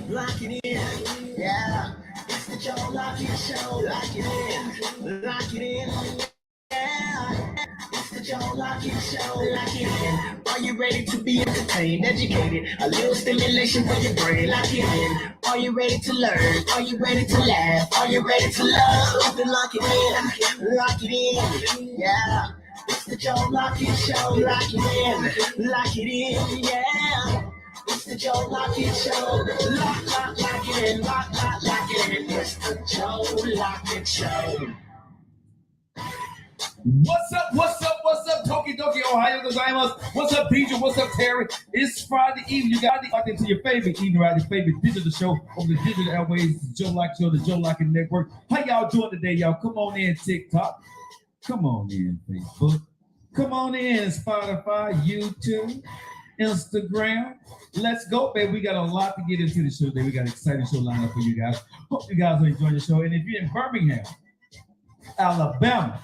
lock it in. Yeah, it's the Joe Lockett Show. Lock it in, lock it in. Yeah, it's the Joe Lockett Show. Lock it in. Are you ready to be entertained, educated? A little stimulation for your brain. Lock it in. Are you ready to learn? Are you ready to laugh? Are you ready to love? Then lock it in, lock it in. Yeah, it's the Joe Lockett Show. Lock it in, lock it in. Yeah. It's the Joe Lockett Show. Lock it in. Lock it in. It's the Joe Lockett Show. What's up, Toki Doki, Ohio gozaimasu. What's up, DJ? What's up, Terry? It's Friday evening. You got to lock into your favorite evening, right? Your favorite digital show over the digital airways, the Joe Lockett Show, the Joe Lockett Network. How y'all doing today, y'all? Come on in, TikTok. Come on in, Facebook. Come on in, Spotify, YouTube, Instagram. Let's go, baby. We got a lot to get into the show today. We got an exciting show lined up for you guys. Hope you guys are enjoying the show. And if you're in Birmingham, Alabama,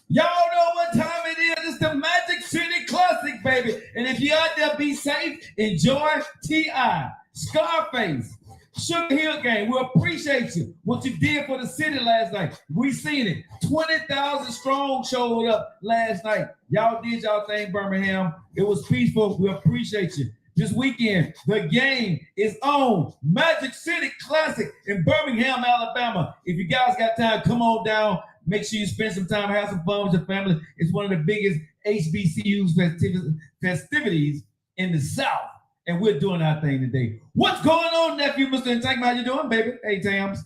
y'all know what time it is. It's the Magic City Classic, baby. And if you're out there, be safe. Enjoy T.I., Scarface, Sugar Hill Gang. We appreciate you. What you did for the city last night. We seen it. 20,000 strong showed up last night. Y'all did y'all thing, Birmingham. It was peaceful. We appreciate you. This weekend, the game is on. Magic City Classic in Birmingham, Alabama. If you guys got time, come on down. Make sure you spend some time, have some fun with your family. It's one of the biggest HBCUs festivities in the South. And we're doing our thing today. What's going on, nephew, Mr. Entank? How you doing, baby? Hey, Tams.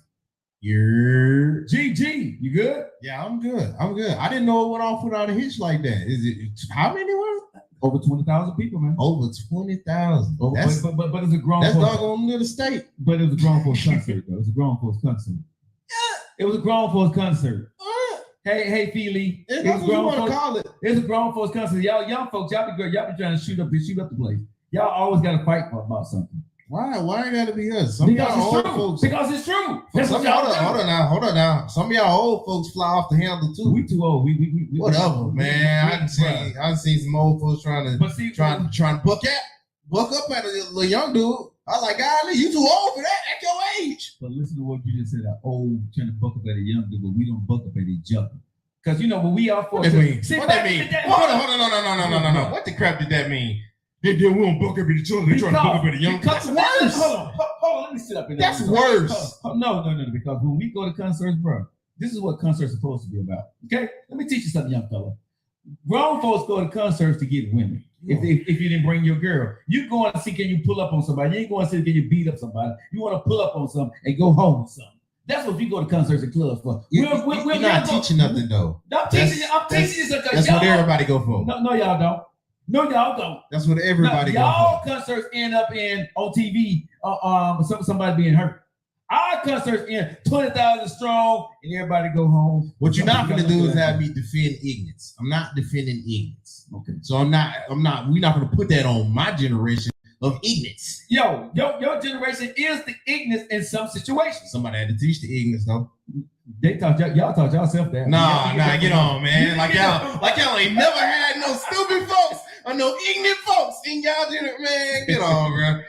You're GG, you good? Yeah, I'm good. I didn't know it went off without a hitch like that. Is it how many were? Over 20,000 people, man. Over 20,000. But it's a grown. That's doggone little state. But it was a grown folks concert, though. It was a grown folks concert. It was a grown folks concert. Hey, Feely. That's what you want to call it. It's a grown folks concert. Y'all young folks, y'all be trying to shoot up the place. Y'all always got to fight about something. Why it got to be us? Some of y'all old folks. Because it's true. That's what y'all hold on now. Some of y'all old folks fly off the handle too. We too old. We whatever, man. I seen some old folks trying to buck up at a little young dude. I was like, golly, you too old for that at your age. But listen to what you just said. An old trying to buck up at a young dude, but we don't buck up at each other. Because you know when we are for what that mean? Hold on. No. What the crap did that mean? They won't buck up at each other. They trying to buck up at a young dude. That's worse. Hold on. Let me sit up in there. That's worse. No. Because when we go to concerts, bro, this is what concerts are supposed to be about. Okay? Let me teach you something, young fella. Grown folks go to concerts to get women. If you didn't bring your girl, you going to see can you pull up on somebody. You ain't going to see can you beat up somebody. You want to pull up on something and go home with something. That's what you go to concerts and clubs for. We're not teaching nothing though. I'm teaching you something. That's what everybody go for. No, y'all don't. No, y'all don't. That's what everybody go for. Y'all concerts end up on TV. Somebody being hurt. Our concerts end 20,000 strong, and everybody go home. What you're not gonna do is have me defend ignorance. I'm not defending ignorance. Okay. So I'm not. We're not gonna put that on my generation of ignorance. Your generation is the ignorance in some situations. Somebody had to teach the ignorance though. Y'all taught yourself that. Nah, get on, man. Like y'all ain't never had no stupid folks or no ignorant folks in y'all generation. Man, get on, bro.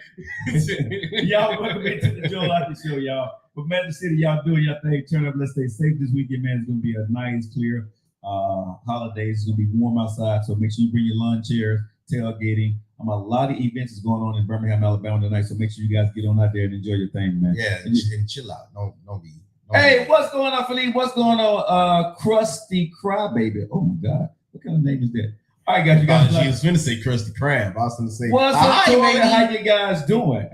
Y'all welcome into the Joe Lockett Show, y'all. But Magic City, y'all doing your thing. Turn up. Let's stay safe this weekend, man. It's gonna be a nice, clear holiday. It's gonna be warm outside, so make sure you bring your lawn chairs, tailgating. A lot of events is going on in Birmingham, Alabama tonight, so make sure you guys get on out there and enjoy your thing, man. Yeah, and chill out. Don't be. Hey, what's going on, Philippe? What's going on, Krusty Crybaby? Oh my God, what kind of name is that? All right, guys, you guys. She was finna say Krusty Krab. I was gonna say. What's up, Tori? How you guys doing?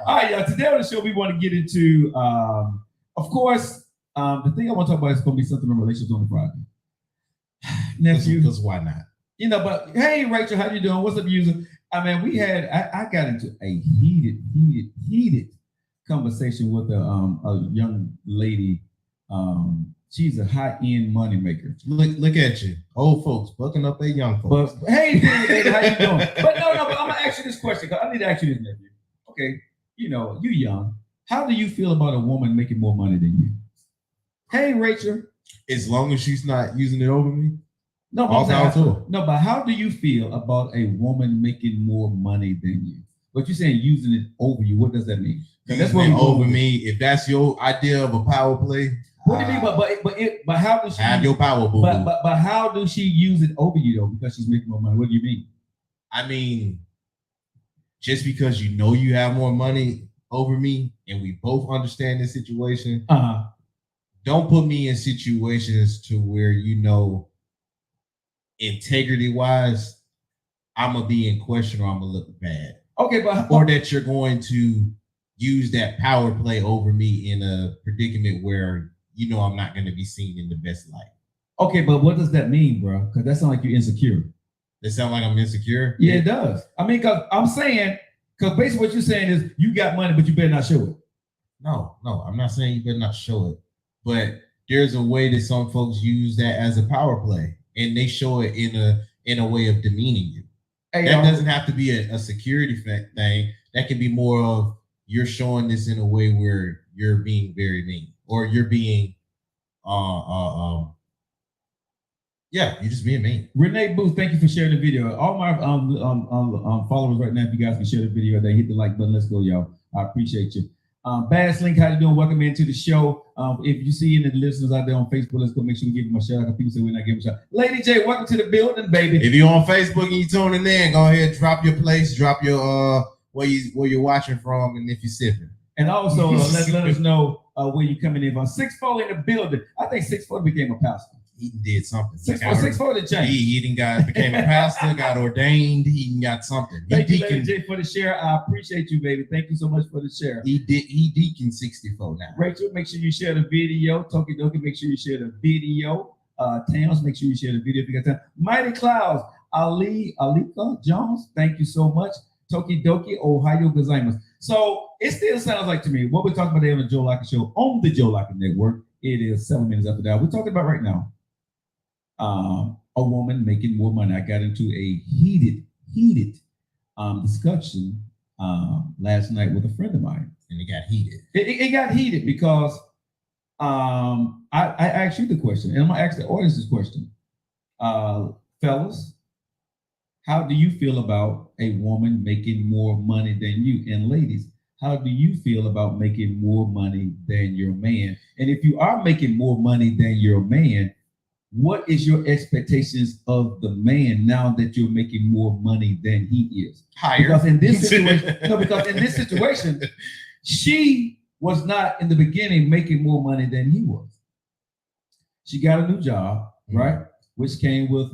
All right, y'all. Today on the show, we want to get into, of course, the thing I want to talk about is going to be something in relationships on the Friday. Nephew, because why not? You know, but hey, Rachel, how you doing? What's up, user? I mean, I got into a heated conversation with a young lady. She's a high-end money maker. Look at you, old folks bucking up their young folks. But hey, baby, how you doing? But no, but I'm gonna ask you this question because I need to ask you this, nephew. Okay, you know, you young. How do you feel about a woman making more money than you? Hey, Rachel. As long as she's not using it over me. No, but how do you feel about a woman making more money than you? But you're saying using it over you. What does that mean? That's what over me. If that's your idea of a power play. What do you mean? But how does she have your power, boo? But how does she use it over you though? Because she's making more money. What do you mean? I mean, just because you know you have more money over me, and we both understand this situation. Don't put me in situations to where integrity wise, I'm gonna be in question or I'm gonna look bad. Okay, or that you're going to use that power play over me in a predicament where I'm not going to be seen in the best light. Okay, but what does that mean, bro? Because that sounds like you're insecure. It sounds like I'm insecure? Yeah, it does. I mean, because I'm saying, because basically what you're saying is you got money, but you better not show it. No, I'm not saying you better not show it. But there's a way that some folks use that as a power play, and they show it in a way of demeaning you. Hey, that doesn't have to be a security thing. That can be more of you're showing this in a way where you're being very mean, or you're being, you're just being mean. Renee Booth, thank you for sharing the video. All my followers right now, if you guys can share the video, they hit the like button. Let's go, y'all. I appreciate you. Bass Link, how you doing? Welcome into the show. If you see any of the listeners out there on Facebook, let's go make sure we give them a shout out. People say we're not giving a shout out. Lady J, welcome to the building, baby. If you're on Facebook and you're tuning in, go ahead, drop your place, drop your where you're watching from, and if you're sipping. And also let us know where you're coming in from. 6'4" in the building. I think 6'4" became a pastor. He did something. 6'4" did change. He became a pastor, got ordained. He got something. Thank you, Lady J, for the share. I appreciate you, baby. Thank you so much for the share. He deacon 64 now. Rachel, make sure you share the video. Toki Doki, make sure you share the video. Towns, make sure you share the video if you got time. Mighty Clouds, Alika Jones, thank you so much. Toki Doki, Ohio gozaimasu. So it still sounds like to me what we're talking about today on the Joe Lockett Show on the Joe Lockett Network. It is 7 minutes after that. We're talking about right now a woman making more money. I got into a heated discussion last night with a friend of mine, and it got heated. It got heated because I asked you the question, and I'm gonna ask the audience this question, fellas. How do you feel about a woman making more money than you? And ladies, how do you feel about making more money than your man? And if you are making more money than your man, what is your expectations of the man now that you're making more money than he is? Higher. Because in this situation, she was not in the beginning making more money than he was. She got a new job, right? Which came with,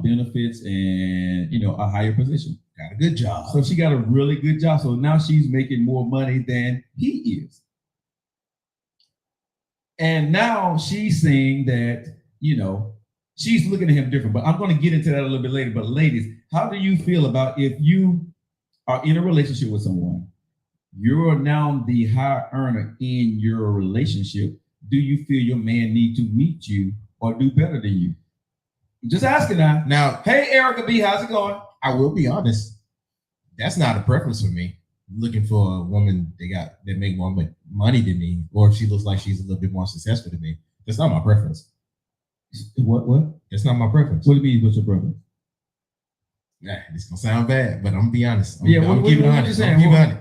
benefits and, a higher position. Got a good job. So she got a really good job. So now she's making more money than he is. And now she's saying that, she's looking at him different, but I'm going to get into that a little bit later. But ladies, how do you feel about if you are in a relationship with someone, you're now the high earner in your relationship? Do you feel your man need to meet you or do better than you? Just asking now. Now, hey, Erica B, how's it going? I will be honest. That's not a preference for me. I'm looking for a woman that make more money than me, or if she looks like she's a little bit more successful than me. That's not my preference. What? That's not my preference. What do you mean? What's your preference? Nah, this gonna sound bad, but I'm gonna be honest. I'm keeping it honest.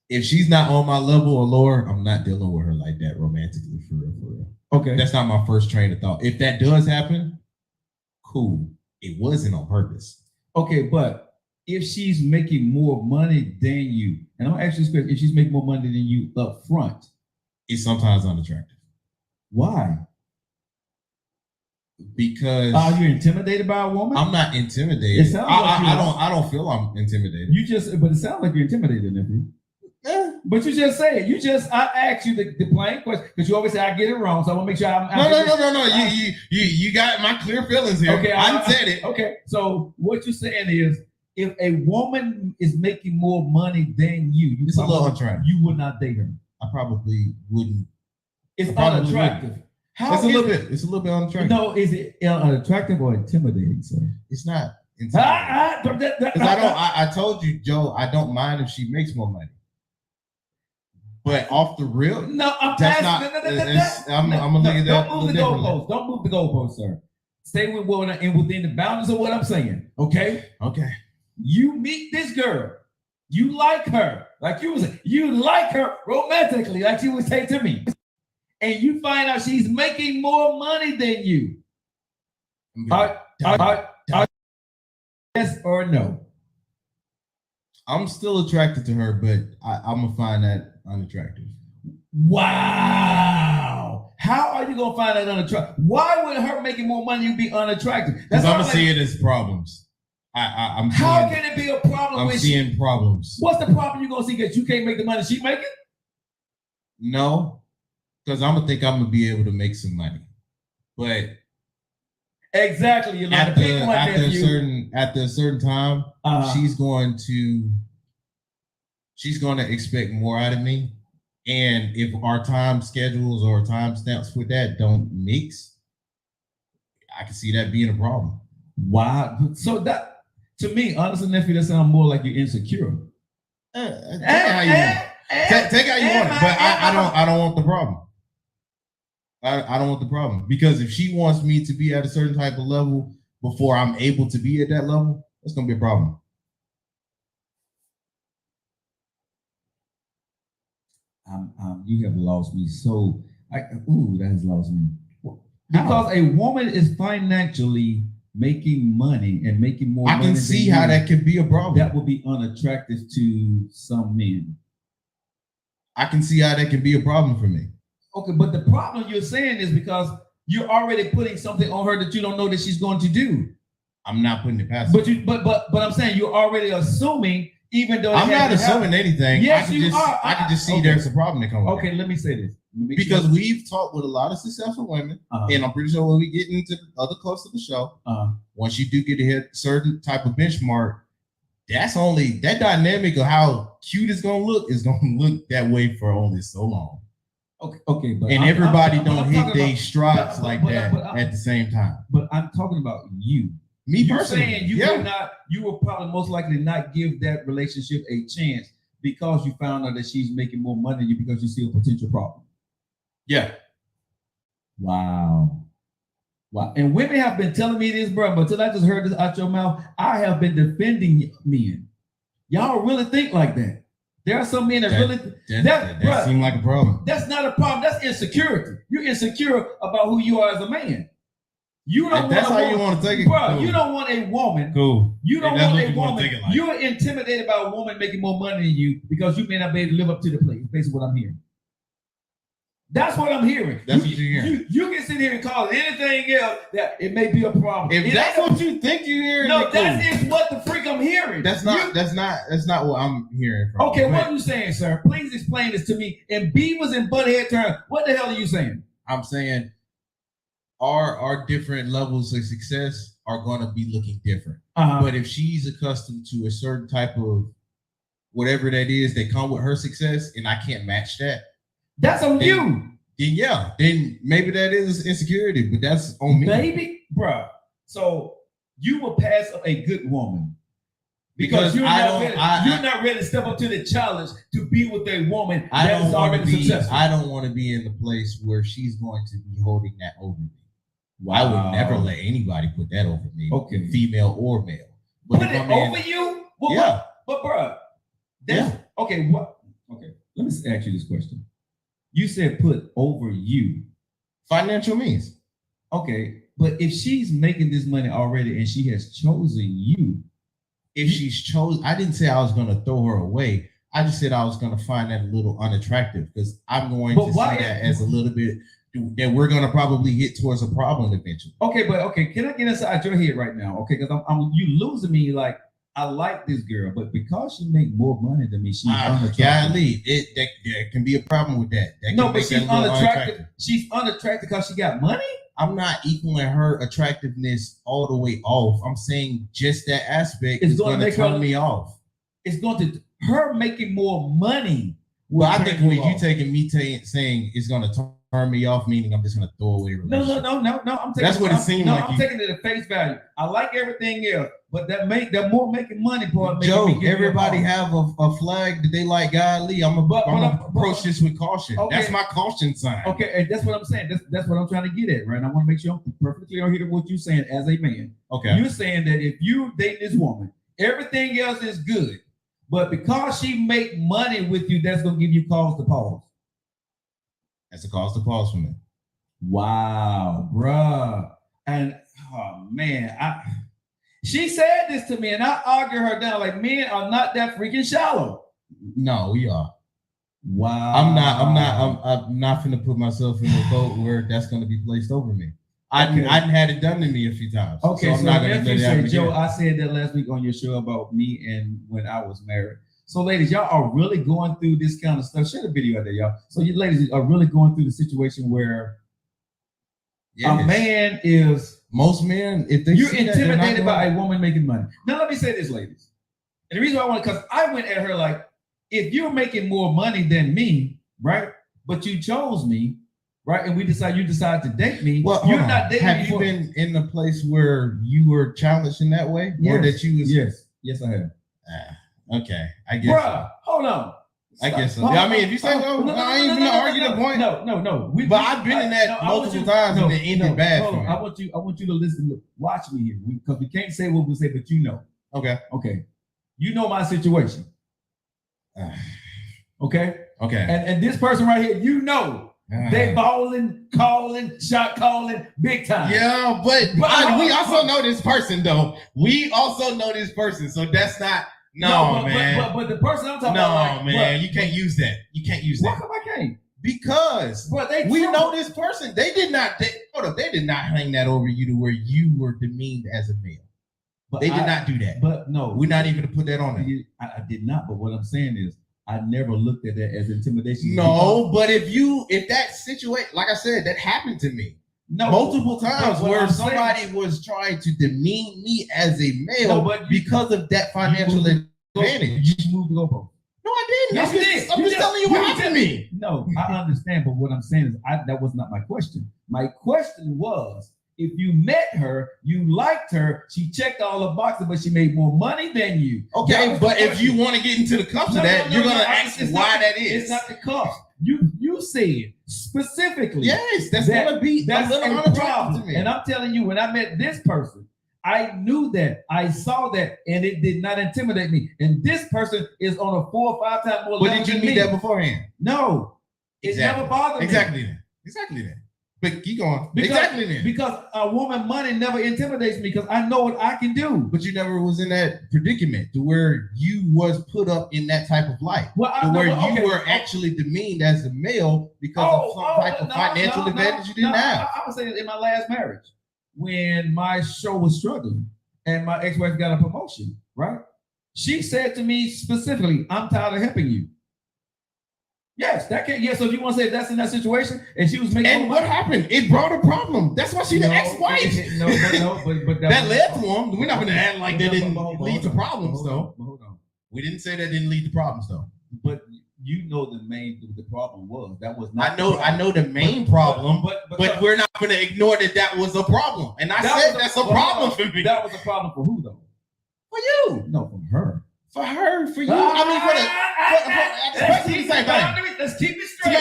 If she's not on my level or lower, I'm not dealing with her like that romantically, for real. Okay. That's not my first train of thought. If that does happen, cool. It wasn't on purpose. Okay, but if she's making more money than you, and I'm actually expecting if she's making more money than you up front, it's sometimes unattractive. Why? Because you're intimidated by a woman? I'm not intimidated. It sounds like I don't feel I'm intimidated. But it sounds like you're intimidated, nephew. Yeah. But you just say it. I asked you the plain question because you always say I get it wrong, so I want to make sure I'm. No. You got my clear feelings here. Okay, I said it. Okay, so what you're saying is, if a woman is making more money than you, it's a little unattractive. You would not date her. I probably wouldn't. It's unattractive. It's a little bit unattractive. No, is it unattractive or intimidating, sir? It's not intimidating. Because I told you, Joe, I don't mind if she makes more money. But off the real, no, I'm gonna look at that. Don't move the goalposts. Don't move the goalposts, sir. Stay with within the boundaries of what I'm saying. Okay. Okay. You meet this girl. You like her, like you like her romantically, like she would say to me, and you find out she's making more money than you. Yes or no? I'm still attracted to her, but I'm gonna find that unattractive. Wow. How are you gonna find that unattractive? Why would her making more money you be unattractive? Because I'm gonna see it as problems. I'm how can it be a problem? I'm seeing problems. What's the problem you gonna see that you can't make the money she making? No, because I'm gonna think I'm gonna be able to make some money, but exactly. You're after a certain time, she's going to expect more out of me, and if our time schedules or time stamps with that don't mix, I can see that being a problem. Why? So that. To me, honestly, nephew, that sounds more like you're insecure. Take it how you want it. Take it how you want it. But I don't want the problem. I don't want the problem. Because if she wants me to be at a certain type of level before I'm able to be at that level, that's gonna be a problem. You have lost me. So that has lost me. Because a woman is financially making money and making more money. I can see how that could be a problem. That would be unattractive to some men. I can see how that can be a problem for me. Okay, but the problem you're saying is because you're already putting something on her that you don't know that she's going to do. I'm not putting it past her. But I'm saying you're already assuming, even though I'm not assuming anything. Yes, I can just see there's a problem that comes. Okay, let me say this. Because we've talked with a lot of successful women, and I'm pretty sure when we get into the other clubs of the show, once you do get to hit a certain type of benchmark, that's only that dynamic of how cute it's gonna look is gonna look that way for only so long. Okay, but everybody don't hit their stripes like that at the same time. But I'm talking about you. Me personally, saying you will probably most likely not give that relationship a chance because you found out that she's making more money than you because you see a potential problem. Yeah. Wow. And women have been telling me this, bro, but until I just heard this out your mouth, I have been defending men. Y'all really think like that. There are some men that seem like a problem. That's not a problem. That's insecurity. You're insecure about who you are as a man. You don't. That's how you want to take it, bro. cool. You don't want a woman. Cool. You don't want a woman. You're intimidated by a woman making more money than you because you may not be able to live up to the plate. Basically, what I'm hearing. That's what I'm hearing. That's what you're hearing. You can sit here and call it anything else that it may be a problem. If that's what you think you're hearing, no, that is what the freak I'm hearing. That's not what I'm hearing from. Okay, what are you saying, sir? Please explain this to me. In Beavers and Butthead terms, what the hell are you saying? I'm saying our different levels of success are going to be looking different. But if she's accustomed to a certain type of whatever that is that come with her success, and I can't match that. That's on you. Then maybe that is insecurity, but that's on me. Baby, bro. So you will pass up a good woman because you're not ready to step up to the challenge to be with a woman that is already successful. I don't want to be in the place where she's going to be holding that over me. Wow. I would never let anybody put that over me. Okay, female or male. But put it over you? Well, yeah. But bro, okay. What? Okay, let me ask you this question. You said put over you. Financial means. Okay, but if she's making this money already and she has chosen you, if she's chosen, I didn't say I was going to throw her away. I just said I was going to find that a little unattractive because I'm going to see that as a little bit that we're going to probably hit towards a problem eventually. Okay, can I get inside your head right now? Okay, because I'm you losing me. Like I like this girl, but because she make more money than me, she's unattractive. Golly, there can be a problem with that. No, but she's unattractive. She's unattractive because she got money. I'm not equaling her attractiveness all the way off. I'm saying just that aspect is going to turn me off. It's going to her making more money. Well, I think when you taking me saying it's going to turn me off, meaning I'm just going to throw away. No. I'm taking that's what it seemed like. I'm taking it at face value. I like everything else, but that more making money part. Joe, everybody have a flag that they like. Golly, I'm gonna approach this with caution. Okay. That's my caution sign. Okay, and that's what I'm saying. That's what I'm trying to get at, right? I want to make sure I'm perfectly on here what you're saying as a man. Okay, you're saying that if you date this woman, everything else is good. But because she make money with you, that's gonna give you cause to pause. That's a cause to pause for me. Wow, bruh. And man, she said this to me, and I argue her down like men are not that freaking shallow. No, we are. Wow. I'm not gonna put myself in a boat where that's gonna be placed over me. I had it done to me a few times. Okay, so, I'm not gonna let you say, Joe, I said that last week on your show about me and when I was married. So, ladies, y'all are really going through this kind of stuff. Share the video out there, y'all. So, you ladies are really going through the situation where a man is. Most men, if they you're intimidated by a woman making money. Now, let me say this, ladies. And the reason why I want to, because I went at her like, if you're making more money than me, right? But you chose me, right? And you decide to date me. Well, you're not dating me. Have you been in a place where you were challenged in that way? Yes. Or that you was? Yes, I have. Okay, I guess. Bruh, hold on. I guess so. I mean, if you say, I ain't gonna argue the point. No. But I've been in that multiple times and it ended bad for me. I want you to listen. Watch me here, because we can't say what we say, but you know. Okay. You know my situation. Okay. And this person right here, you know, they balling, shot calling, big time. Yeah, but we also know this person though. We also know this person, so that's not. Man. But the person I'm talking about, man, you can't use that. You can't use that. Why come I can't? Because we know this person. They did not hang that over you to where you were demeaned as a male. But they did not do that. But no, we're not even to put that on them. I did not. But what I'm saying is, I never looked at that as intimidation. No, but if that situation, like I said, that happened to me. No, multiple times where somebody was trying to demean me as a male because of that financial advantage. You just moved the goalpost. No, I didn't. I'm just telling you what happened to me. No, I understand, but what I'm saying is that was not my question. My question was, if you met her, you liked her, she checked all the boxes, but she made more money than you. Okay, but if you want to get into the cups of that, you're going to ask why that is. It's not the cups. You said specifically. Yes, that's going to be a problem to me. And I'm telling you, when I met this person, I knew that, I saw that, and it did not intimidate me. And this person is on a 4 or 5 times more. But did you meet that beforehand? No, it never bothered me. Exactly then. But keep going. Because a woman money never intimidates me because I know what I can do. But you never was in that predicament to where you was put up in that type of light. You were actually demeaned as a male because of some type of financial advantage you didn't have. I would say in my last marriage, when my show was struggling and my ex-wife got a promotion, right? She said to me specifically, "I'm tired of helping you." Yes, that can. Yeah, so if you want to say that's in that situation, and she was making. And what happened? It brought a problem. That's why she's the ex-wife. But that led to them. We're not going to act like that didn't lead to problems, though. Hold on. We didn't say that didn't lead to problems, though. But you know the problem was that was not. I know the main problem, but we're not going to ignore that was a problem. And I said that's a problem for me. That was a problem for who though? For you. No, for her. For her, for you. I mean, let's keep it straight.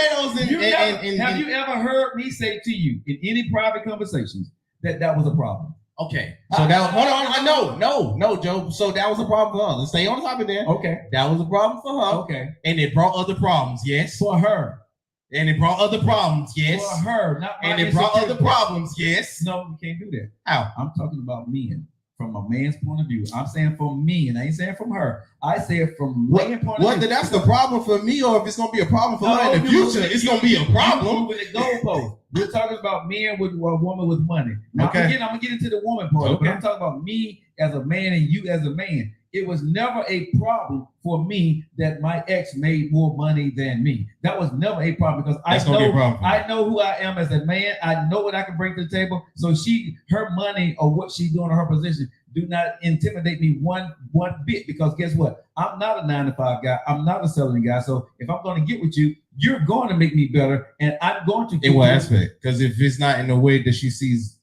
Have you ever heard me say to you in any private conversations that was a problem? Okay. So that hold on. No, Joe. So that was a problem for her. Let's stay on topic there. Okay. That was a problem for her. Okay. And it brought other problems, yes. For her. And it brought other problems, yes. For her, not my. And it brought other problems, yes. No, you can't do that. How? I'm talking about men. From a man's point of view, I'm saying from me, and I ain't saying from her. I say it from man's point of view. Whether that's the problem for me or if it's gonna be a problem for her in the future, it's gonna be a problem. With the goalpost. We're talking about men with a woman with money. Now, okay. I'm gonna get into the woman part, but I'm talking about me as a man and you as a man. It was never a problem for me that my ex made more money than me. That was never a problem because I know who I am as a man. I know what I can bring to the table. So her money or what she's doing or her position do not intimidate me one bit because guess what? I'm not a 9-to-5 guy. I'm not a selling guy. So if I'm going to get with you, you're going to make me better, and I'm going to. In what aspect? Because if it's not in a way that she sees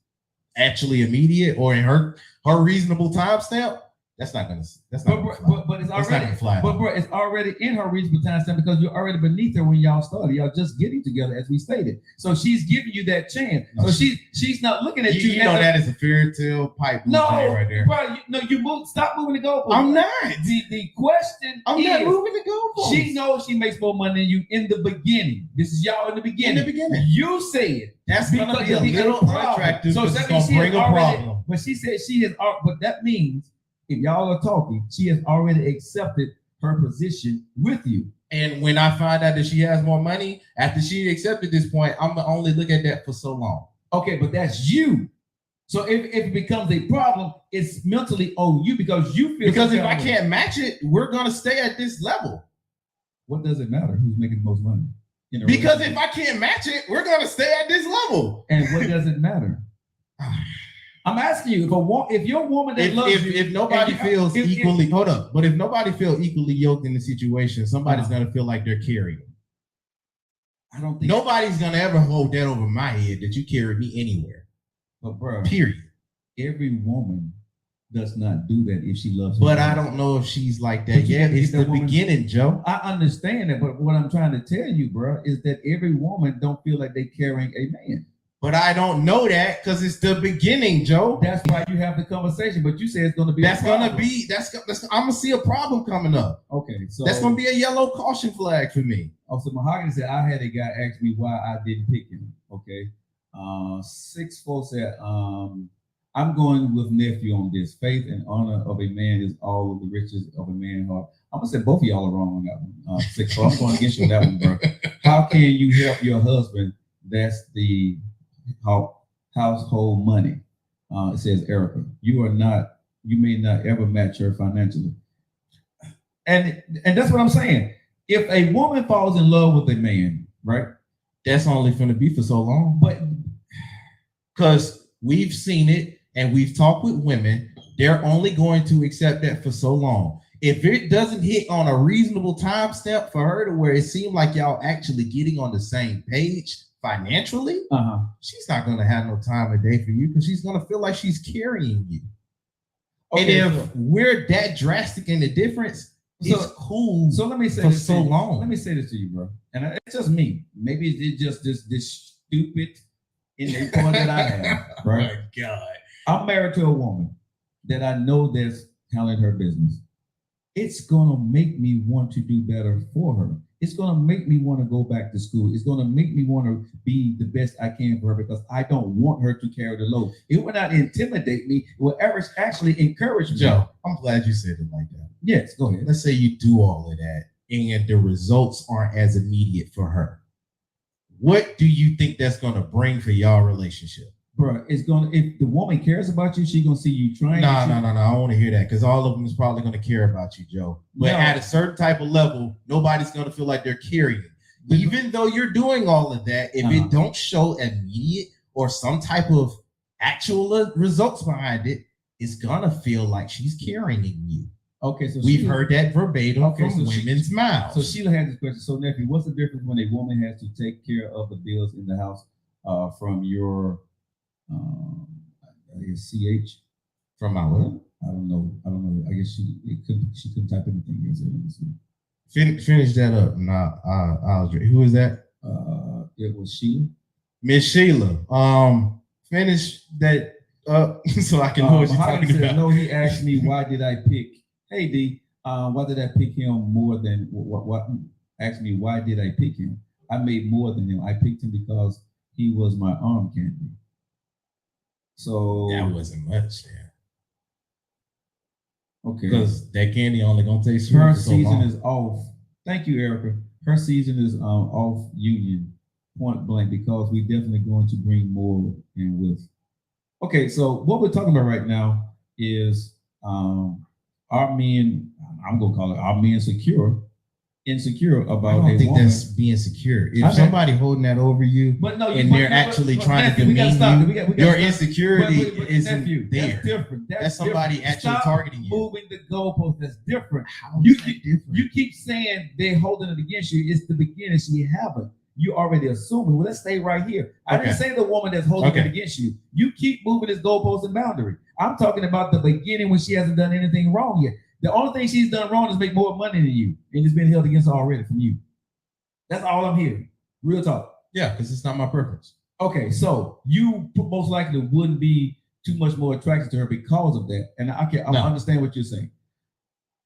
actually immediate or in her reasonable time stamp, That's not gonna. That's But, not gonna bro, fly. but it's That's not already, gonna fly. but bro, it's already in her reasonable time stamp because you're already beneath her when y'all started. Y'all just getting together, as we stated. So she's giving you that chance. No, so she's not looking at you. You know that is a fairy tale pipe. No, right there. bro. You move. Stop moving the goalpost. I'm not. The question I'm is, not moving the goalpost. she knows she makes more money than you in the beginning. This is y'all in the beginning. In the beginning, you said that's gonna be a little unattractive. So that it's gonna bring a problem. But she said she has. But that means if y'all are talking, she has already accepted her position with you. And when I find out that she has more money after she accepted this point, I'm gonna only look at that for so long. Okay, but that's you. So if it becomes a problem, it's mentally on you because you feel. Because if I can't match it, we're gonna stay at this level. What does it matter who's making the most money? Because if I can't match it, we're gonna stay at this level. And what does it matter? I'm asking you, if your woman that loves you, if nobody feels equally, hold up. But if nobody feels equally yoked in the situation, somebody's gonna feel like they're carrying. I don't think nobody's gonna ever hold that over my head that you carry me anywhere. But bro, period. Every woman does not do that if she loves her. But I don't know if she's like that yet. It's the beginning, Joe. I understand that, but what I'm trying to tell you, bro, is that every woman don't feel like they're carrying a man. But I don't know that because it's the beginning, Joe. That's why you have the conversation. But you say it's going to be. That's going to be. That's. I'm gonna see a problem coming up. Okay, so that's going to be a yellow caution flag for me. Oh, so Mahogany said I had a guy ask me why I didn't pick him. Okay, 6-4 said I'm going with nephew on this. Faith and honor of a man is all of the riches of a man's heart. I'm gonna say both of y'all are wrong on that one. 6-4. I'm going against you on that one, bro. How can you help your husband? That's the household money. It says Erica. You may not ever match her financially. And that's what I'm saying. If a woman falls in love with a man, right? That's only going to be for so long. But because we've seen it and we've talked with women, they're only going to accept that for so long. If it doesn't hit on a reasonable time step for her to where it seemed like y'all actually getting on the same page financially, she's not going to have no time a day for you because she's going to feel like she's carrying you. Okay, and if we're that drastic in the difference, it's cool. So let me say for this so long. Let me say this to you, bro. And it's just me. Maybe it's just this stupid innate point that I have. Right? Oh my God. I'm married to a woman that I know that's handling her business. It's gonna make me want to do better for her. It's gonna make me want to go back to school. It's gonna make me want to be the best I can for her because I don't want her to carry the load. It will not intimidate me. It will actually encourage me. Joe, I'm glad you said it like that. Yes, go ahead. Let's say you do all of that and the results aren't as immediate for her. What do you think that's gonna bring for y'all relationship? Bro, if the woman cares about you, she's gonna see you trying. No. I don't want to hear that because all of them is probably gonna care about you, Joe. But at a certain type of level, nobody's gonna feel like they're carrying. Even though you're doing all of that, if it don't show immediate or some type of actual results behind it, it's gonna feel like she's carrying you. Okay, so we've heard that verbatim from women's mouths. So Sheila had this question. So, nephew, what's the difference when a woman has to take care of the bills in the house from your CH from my what? I don't know. I guess she couldn't type anything else. Finish that up. I'll who is that? It was Sheila. Miss Sheila. Finish that up so I can know what you're talking about. No, he asked me why did I pick. Hey D, why did I pick him more than what? Asked me why did I pick him? I made more than him. I picked him because he was my arm candy. So that wasn't much, yeah. Okay. Because that candy only gonna taste sweet. Her season is off. Thank you, Erica. Her season is off union, point blank, because we definitely going to bring more in with. Okay, so what we're talking about right now is our men. I'm gonna call it our men insecure about. I don't think woman. That's being secure. If somebody holding that over you, but no, and they're actually trying to demean you, your insecurity isn't there. That's different. That's somebody different. actually targeting you. Moving the goalpost. That's different. How is that different? You keep saying they're holding it against you. It's the beginning. So you haven't. you already assuming. Well, let's stay right here. I didn't say the woman that's holding it against you. You keep moving this goalpost and boundary. I'm talking about the beginning when she hasn't done anything wrong yet. The only thing she's done wrong is make more money than you, and it's been held against her already from you. That's all I'm hearing. Real talk. Yeah, because it's not my preference. Okay, so you most likely wouldn't be too much more attracted to her because of that. And I understand what you're saying.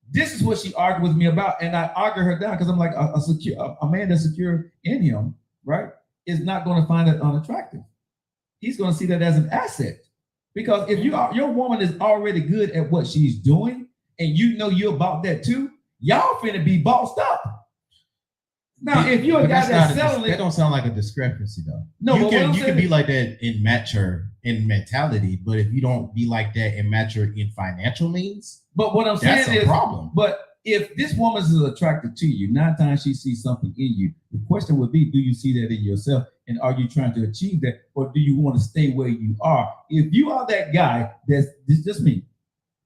This is what she argued with me about, and I argued her down because I'm like, a man that's secure in him, right, is not going to find it unattractive. He's going to see that as an asset. Because if your woman is already good at what she's doing, and you know you're about that too, y'all finna be bossed up. Now, if you're a guy that's selling it, that don't sound like a discrepancy though. No, you can be like that in mature in mentality, but if you don't be like that and mature in financial means, but what I'm saying is a problem. But if this woman is attracted to you, 9 times she sees something in you. The question would be, do you see that in yourself, and are you trying to achieve that, or do you want to stay where you are? If you are that guy that's just me,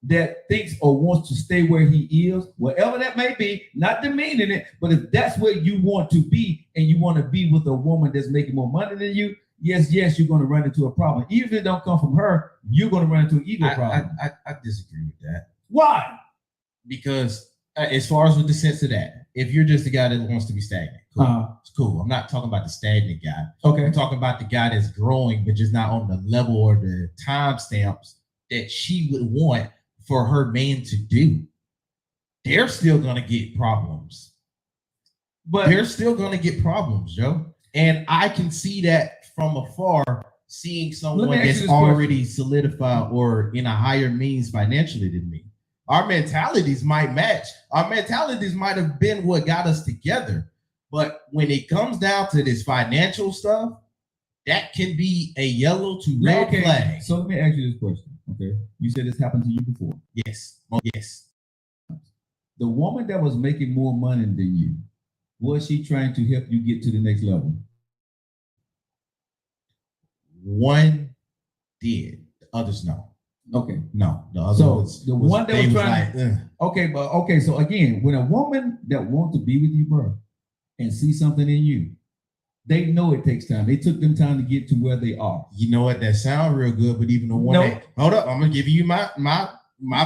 that thinks or wants to stay where he is, whatever that may be, not demeaning it, but if that's where you want to be and you want to be with a woman that's making more money than you, yes, you're going to run into a problem. Even if it don't come from her, you're going to run into an ego problem. I disagree with that. Why? Because as far as with the sense of that, if you're just a guy that wants to be stagnant, cool. It's cool. I'm not talking about the stagnant guy. Okay. I'm talking about the guy that's growing, but just not on the level or the time stamps that she would want for her man to do. They're still gonna get problems. But they're still gonna get problems, Joe. And I can see that from afar, seeing someone that's already solidified or in a higher means financially than me. Our mentalities might match. Our mentalities might have been what got us together. But when it comes down to this financial stuff, that can be a yellow to red flag. So let me ask you this question. Okay, you said this happened to you before. Yes. Oh, yes. The woman that was making more money than you, was she trying to help you get to the next level? One did. The others no. Okay. No. The other was the one that was trying. Like, okay. So again, when a woman that wants to be with you, bro, and see something in you, they know it takes time. They took them time to get to where they are. You know what? That sounds real good, but even the one that, hold up, I'm gonna give you my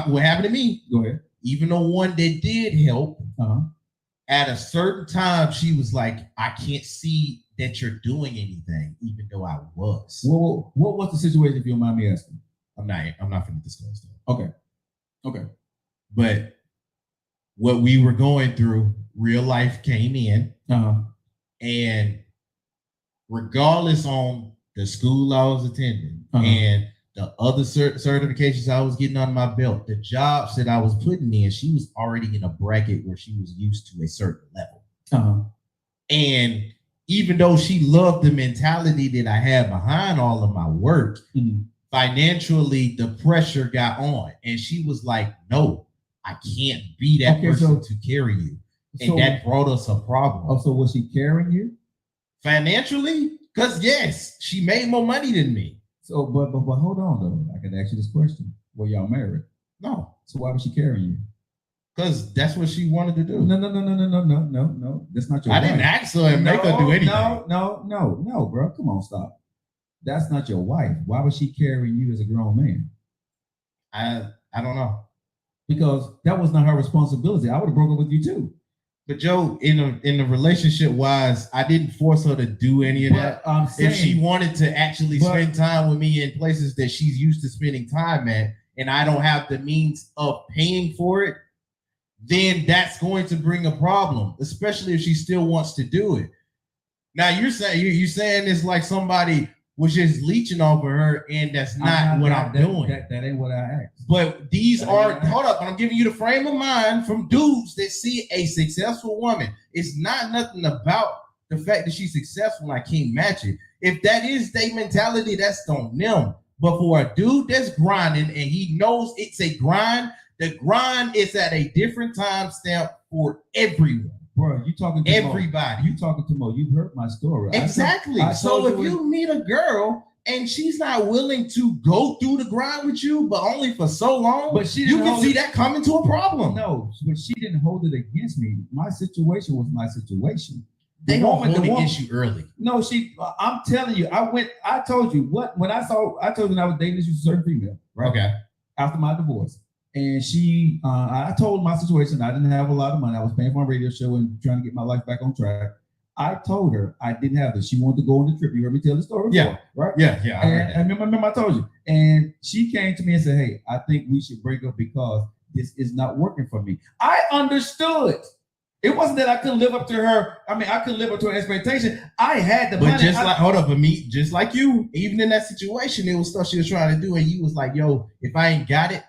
what happened to me. Go ahead. Even the one that did help, at a certain time, she was like, I can't see that you're doing anything, even though I was. Well, what was the situation, if you don't mind me asking? I'm not gonna disclose that. Okay. But what we were going through, real life came in, and regardless on the school I was attending and the other certifications I was getting on my belt, the jobs that I was putting in, she was already in a bracket where she was used to a certain level. And even though she loved the mentality that I had behind all of my work, financially, the pressure got on. And she was like, no, I can't be that person to carry you. And that brought us a problem. Oh, so was she carrying you? Financially? Because yes, she made more money than me. So, but hold on though. I can ask you this question: were y'all married? No. So why was she carrying you? Because that's what she wanted to do. No. That's not your wife. I didn't ask her and make her do anything. No, bro. Come on, stop. That's not your wife. Why was she carrying you as a grown man? I don't know. Because that was not her responsibility. I would have broken with you too. But Joe, in the relationship wise, I didn't force her to do any of that. If she wanted to actually spend time with me in places that she's used to spending time at, and I don't have the means of paying for it, then that's going to bring a problem, especially if she still wants to do it. Now you're saying it's like somebody was just leeching off of her, and that's not what I'm doing. That ain't what I asked. But these are, hold up, I'm giving you the frame of mind from dudes that see a successful woman. It's not nothing about the fact that she's successful and I can't match it. If that is their mentality, that's on them. But for a dude that's grinding and he knows it's a grind, the grind is at a different time stamp for everyone. Bro, you talking to everybody. You talking to Mo. You've heard my story. Exactly. So if you meet a girl and she's not willing to go through the grind with you, but only for so long, but you can see that coming to a problem. No, but she didn't hold it against me. My situation was my situation. They don't hold against you early. No, I'm telling you, I told you when I told you when I was dating this certain female, right? Okay. After my divorce. And I told my situation. I didn't have a lot of money. I was paying for my radio show and trying to get my life back on track. I told her I didn't have this. She wanted to go on the trip. You heard me tell the story before, right? Yeah. And I remember I told you. And she came to me and said, hey, I think we should break up because this is not working for me. I understood. It wasn't that I couldn't live up to her. I mean, I couldn't live up to her expectation. I had the money. But just like you, even in that situation, it was stuff she was trying to do, and you was like, "Yo, if I ain't got it,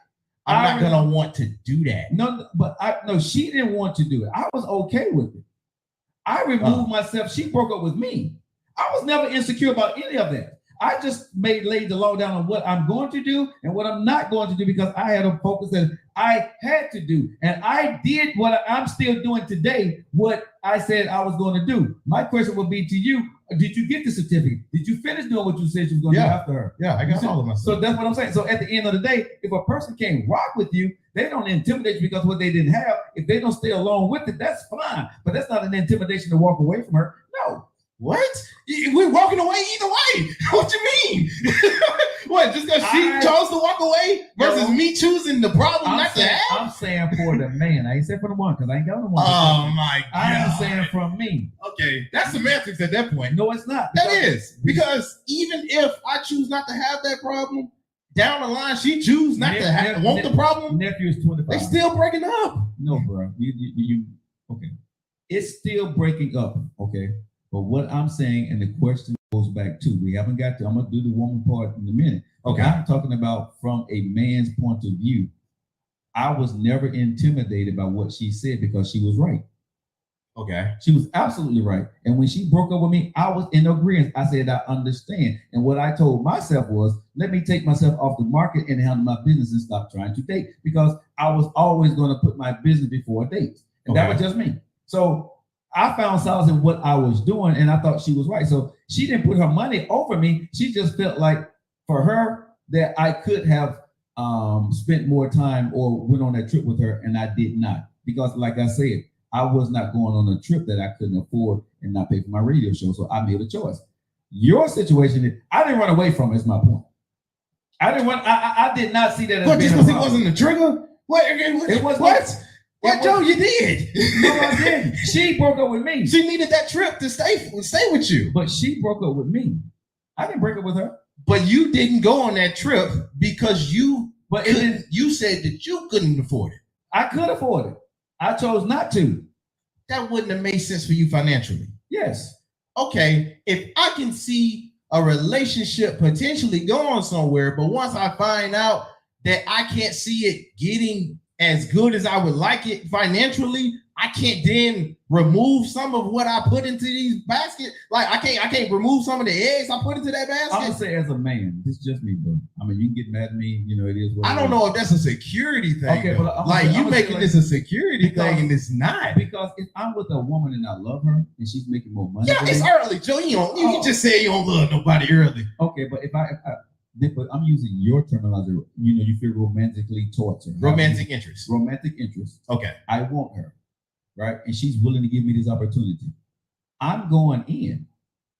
I'm not gonna want to do that." No, but she didn't want to do it. I was okay with it. I removed myself. She broke up with me. I was never insecure about any of that. I just laid the law down on what I'm going to do and what I'm not going to do because I had a focus that I had to do. And I did what I'm still doing today, what I said I was going to do. My question would be to you, did you get the certificate? Did you finish doing what you said you was going to do after her? Yeah, I got all of my stuff. So that's what I'm saying. So at the end of the day, if a person can't rock with you, they don't intimidate you because what they didn't have. If they don't stay along with it, that's fine. But that's not an intimidation to walk away from her. No. What? We're walking away either way. What you mean? What? Just because she chose to walk away versus me choosing the problem not to have? I'm saying for the man. I ain't saying for the one because I ain't got no one. Oh my God! I am saying from me. Okay, that's semantics at that point. No, it's not. That is because even if I choose not to have that problem, down the line she choose not to want the problem. Nephew is 25. They still breaking up. No, bro. You okay? It's still breaking up. Okay. But what I'm saying, and the question goes back to, we haven't got to, I'm going to do the woman part in a minute. Okay. I'm talking about from a man's point of view. I was never intimidated by what she said because she was right. Okay. She was absolutely right. And when she broke up with me, I was in agreement. I said, I understand. And what I told myself was, let me take myself off the market and handle my business and stop trying to date because I was always going to put my business before dates. And that was just me. So I found solace in what I was doing, and I thought she was right. So she didn't put her money over me. She just felt like for her that I could have spent more time or went on that trip with her, and I did not. Because like I said, I was not going on a trip that I couldn't afford and not pay for my radio show. So I made a choice. Your situation is, I didn't run away from it, is my point. I didn't run, I did not see that as just because it wasn't the trigger? It was what? What, Joe, you did? No, I didn't. She broke up with me. She needed that trip to stay with you. But she broke up with me. I didn't break up with her. But you didn't go on that trip because you said that you couldn't afford it. I could afford it. I chose not to. That wouldn't have made sense for you financially. Yes. Okay, if I can see a relationship potentially going somewhere, but once I find out that I can't see it getting as good as I would like it financially, I can't then remove some of what I put into these baskets. Like I can't remove some of the eggs I put into that basket. I'm gonna say as a man, this is just me, bro. I mean, you can get mad at me, you know, it is what I don't know if that's a security thing. Okay, but like you making this a security thing and it's not. Because if I'm with a woman and I love her and she's making more money. Yeah, it's early, Joe. You just say you don't love nobody early. Okay, but but I'm using your terminology. You know, you feel romantically towards her. Romantic interest. Romantic interest. Okay. I want her, right? And she's willing to give me this opportunity. I'm going in.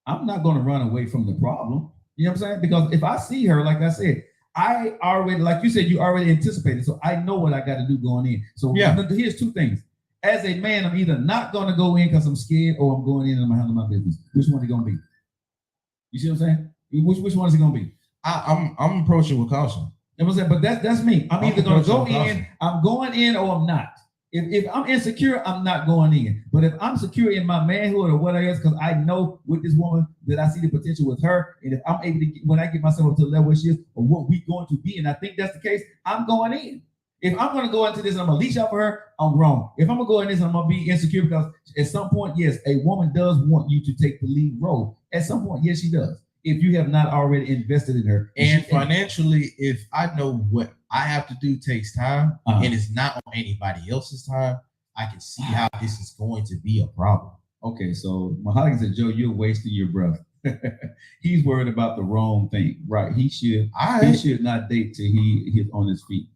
I'm not going to run away from the problem. You know what I'm saying? Because if I see her, like I said, I already, like you said, you already anticipated. So I know what I got to do going in. So here's two things. As a man, I'm either not going to go in because I'm scared, or I'm going in and I'm going to handle my business. Which one is it going to be? You see what I'm saying? Which one is it going to be? I'm approaching with caution. You know what I'm saying? But that's me. I'm either going to go in, I'm going in, or I'm not. If I'm insecure, I'm not going in. But if I'm secure in my manhood or whatever else, because I know with this woman that I see the potential with her, and if I'm able to, when I get myself up to the level where she is, or what we're going to be, and I think that's the case, I'm going in. If I'm going to go into this and I'm going to leash out for her, I'm wrong. If I'm going to go in this and I'm going to be insecure, because at some point, yes, a woman does want you to take the lead role. At some point, yes, she does. If you have not already invested in her. And financially, if I know what I have to do takes time, and it's not on anybody else's time, I can see how this is going to be a problem. Okay, so Mahali said, Joe, you're wasting your breath. He's worried about the wrong thing. Right. He should not date till he's on his feet.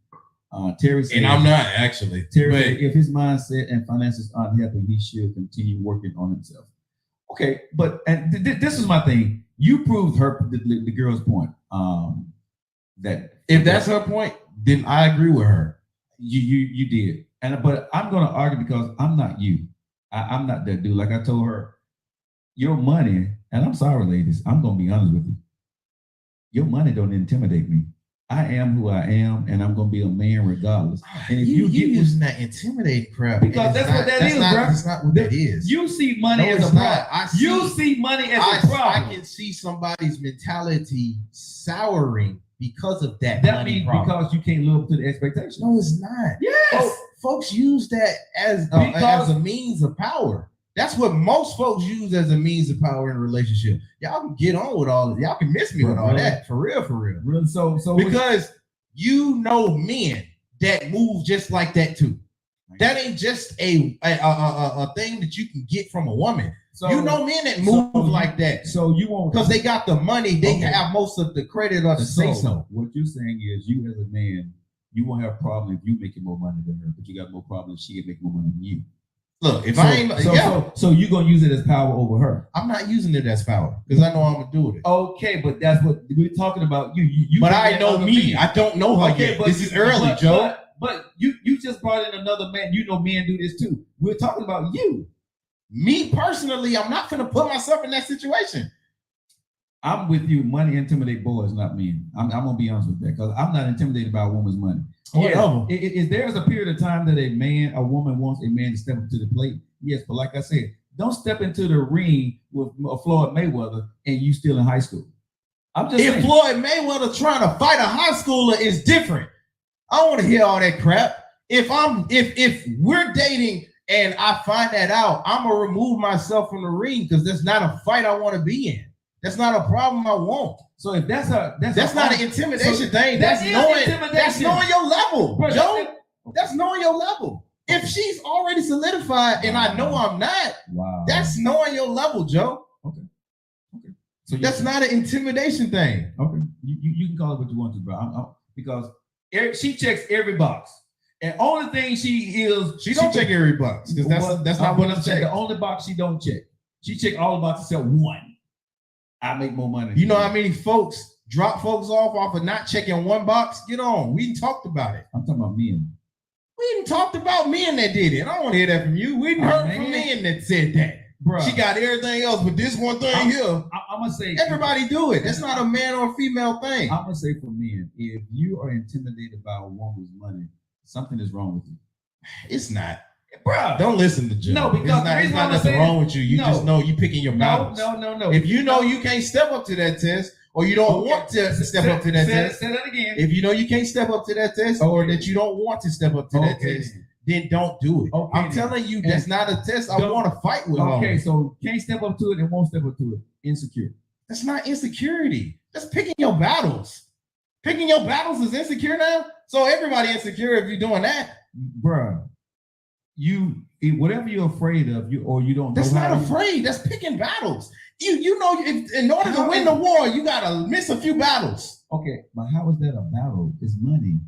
Terry said, and I'm not actually. Terry said, if his mindset and finances aren't helping, he should continue working on himself. Okay, but and this is my thing. You proved the girl's point. That if that's her point, then I agree with her. You did, but I'm gonna argue because I'm not you. I'm not that dude. Like I told her, your money, and I'm sorry, ladies, I'm gonna be honest with you. Your money don't intimidate me. I am who I am, and I'm gonna be a man regardless. And if you get using that intimidating crap, because that's what that is, bro. That's not what that is. You see money as a problem. You see money as a problem. I can see somebody's mentality souring because of that. That means because you can't live up to the expectation. No, it's not. Yes, folks use that as a means of power. That's what most folks use as a means of power in a relationship. Y'all can get on with all of y'all can miss me with all that. For real. Really? So because you know men that move just like that too. That ain't just a thing that you can get from a woman. So you know men that move like that. So you won't, because they got the money, they have most of the credit or the say so. What you're saying is you as a man, you won't have a problem if you making more money than her, but you got more problem if she can make more money than you. Look, if so you're gonna use it as power over her. I'm not using it as power because I know I'm gonna do it. Okay, but that's what we're talking about. You but I know me. I don't know her yet. This is early, Joe. But you just brought in another man. You know men do this too. We're talking about you. Me personally, I'm not gonna put myself in that situation. I'm with you. Money intimidate boys, not men. I'm gonna be honest with that because I'm not intimidated by a woman's money. Yeah, if there's a period of time that a woman wants a man to step up to the plate, yes, but like I said, don't step into the ring with Floyd Mayweather and you still in high school. I'm just saying. Floyd Mayweather trying to fight a high schooler is different. I don't want to hear all that crap. If we're dating and I find that out, I'm gonna remove myself from the ring because that's not a fight I want to be in. That's not a problem I want. So if that's not an intimidation thing. That's knowing your level, bro, Joe. That's knowing your level. If she's already solidified and I know I'm not, that's knowing your level, Joe. Okay. So that's not an intimidation thing. Okay. You can call it what you want to, bro. Because she checks every box. And only thing she don't check every box because that's not what I'm saying. The only box she don't check. She check all the boxes except one. I make more money. You know how many folks drop folks off of not checking one box? Get on. We talked about it. I'm talking about men. We didn't talked about men that did it. I don't want to hear that from you. We didn't heard from men that said that. Bruh. She got everything else, but this one thing here. I'm gonna say everybody do it. That's not a man or a female thing. I'm gonna say for men, if you are intimidated by a woman's money, something is wrong with you. It's not. Bro, don't listen to Joe. No, because it's not nothing wrong with you. You just know you picking your battles. No. If you know you can't step up to that test, or you don't want to step up to that test, say that again. If you know you can't step up to that test, or that you don't want to step up to that test, then don't do it. Okay, I'm telling you, that's not a test I want to fight with. Okay, so can't step up to it and won't step up to it. Insecure. That's not insecurity. That's picking your battles. Picking your battles is insecure now. So everybody insecure if you're doing that, bruh. Whatever you're afraid of, you don't. That's not afraid. That's picking battles. You know, in order to win the war, you gotta miss a few battles. Okay, but how is that a battle? It's money.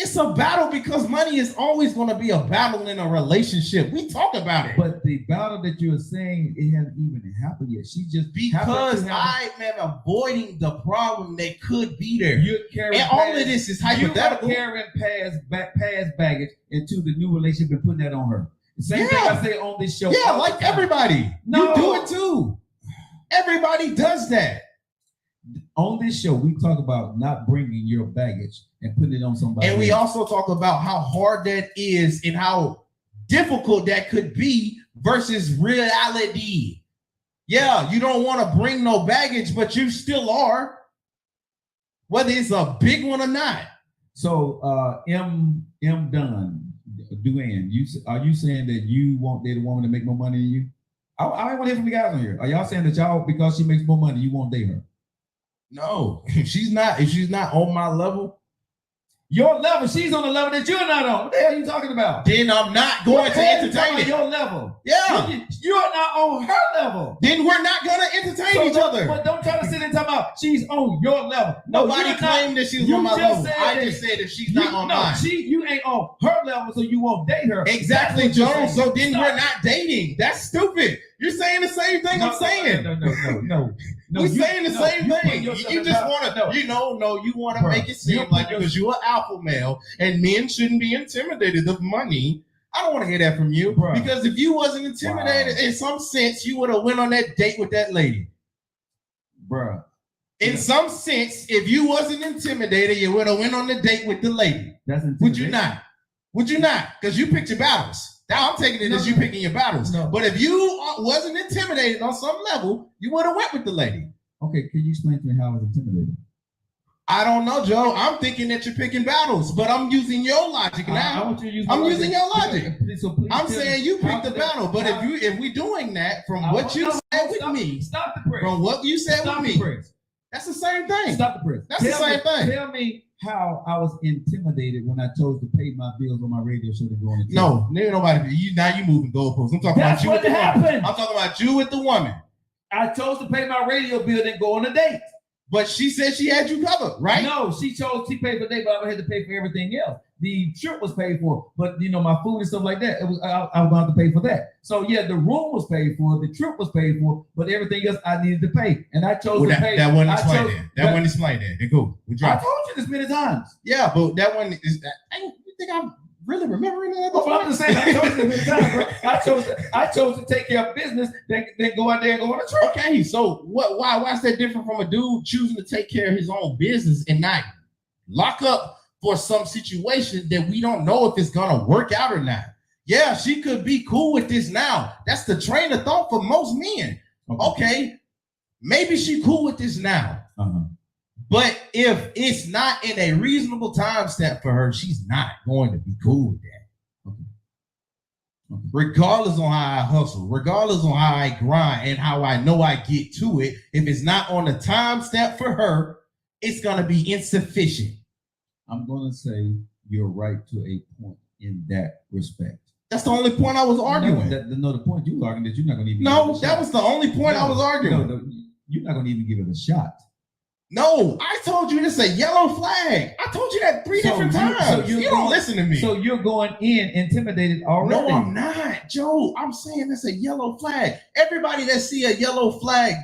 It's a battle because money is always going to be a battle in a relationship. We talk about it. But the battle that you're saying, it hasn't even happened yet. She just because I am avoiding the problem that could be there. You're carrying and all of this is hypothetical. You're carrying past baggage into the new relationship and putting that on her. The same thing I say on this show. Yeah, like everybody. No. You do it too. Everybody does that. On this show, we talk about not bringing your baggage and putting it on somebody else. And we also talk about how hard that is and how difficult that could be versus reality. Yeah, you don't want to bring no baggage, but you still are, whether it's a big one or not. So, M. Dunn, Duane, are you saying that you want the woman to make more money than you? I want to hear from you guys on here. Are y'all saying that y'all, because she makes more money, you won't date her? No, if she's not on my level, Your level. She's on the level that you're not on. What the hell are you talking about? Then I'm not going to entertain it. Your level. Yeah. You're not on her level. Then we're not going to entertain each other. But don't try to sit and talk about she's on your level. Nobody claimed that she was on my level. I just said that she's not on mine. You ain't on her level, so you won't date her. Exactly, Joe. So then we're not dating. That's stupid. You're saying the same thing I'm saying. No. We're saying the same thing. You just want to, you want to make it seem like because you're an alpha male and men shouldn't be intimidated of money. I don't want to hear that from you. Bruh. Because if you wasn't intimidated in some sense, you would have went on that date with that lady. Bruh. In some sense, if you wasn't intimidated, you would have went on the date with the lady. Would you not? Would you not? Because you picked your battles. Now I'm taking it as you picking your battles. No. But if you wasn't intimidated on some level, you would have went with the lady. Okay, can you explain to me how I was intimidated? I don't know, Joe. I'm thinking that you're picking battles, but I'm using your logic now. I'm using your logic. I'm saying you picked the battle, but if we're doing that from what you said with me, stop the press. From what you said with me, that's the same thing. Stop the press. That's the same thing. Tell me how I was intimidated when I chose to pay my bills on my radio show to go on the TV. No, nobody. Now you moving goalposts. I'm talking about you with the woman. I'm talking about you with the woman. I chose to pay my radio bill and go on a date. But she said she had you covered, right? No, she paid for the date, but I had to pay for everything else. The trip was paid for, but my food and stuff like that, I was going to pay for that. So yeah, the room was paid for, the trip was paid for, but everything else I needed to pay, and I chose to pay. That wasn't explained. That wasn't explained. Then go. I told you this many times. Yeah, but that one is. You think I'm really remembering that? Well, I'm just saying. I told you this many times, bro. I chose to take care of business, then go out there and go on a trip. Okay, so why is that different from a dude choosing to take care of his own business and not lock up for some situation that we don't know if it's gonna work out or not? Yeah, she could be cool with this now. That's the train of thought for most men. Okay, maybe she cool with this now. But if it's not in a reasonable time step for her, she's not going to be cool with that. Regardless on how I hustle, regardless on how I grind and how I know I get to it, if it's not on the time step for her, it's going to be insufficient. I'm going to say you're right to a point in that respect. That's the only point I was arguing. No, the point you were arguing that you're not going to even. No, that was the only point I was arguing. No, you're not going to even give it a shot. No, I told you this is a yellow flag. I told you that three different times. You don't listen to me. So you're going in intimidated already. No, I'm not, Joe. I'm saying it's a yellow flag. Everybody that see a yellow flag,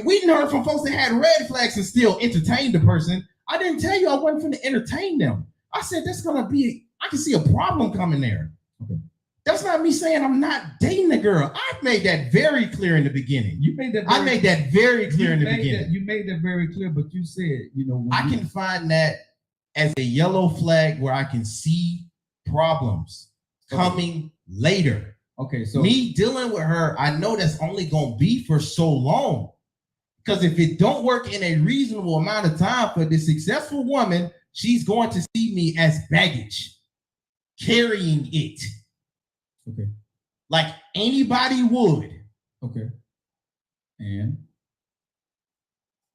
we heard from folks that had red flags and still entertained the person. I didn't tell you I wasn't going to entertain them. I said that's going to be, I can see a problem coming there. Okay. That's not me saying I'm not dating the girl. I made that very clear in the beginning. I made that very clear in the beginning. You made that very clear, but you said, I can find that as a yellow flag where I can see problems coming later. Okay, so me dealing with her, I know that's only going to be for so long. Because if it don't work in a reasonable amount of time for this successful woman, she's going to see me as baggage, carrying it. Okay. Like anybody would. Okay. And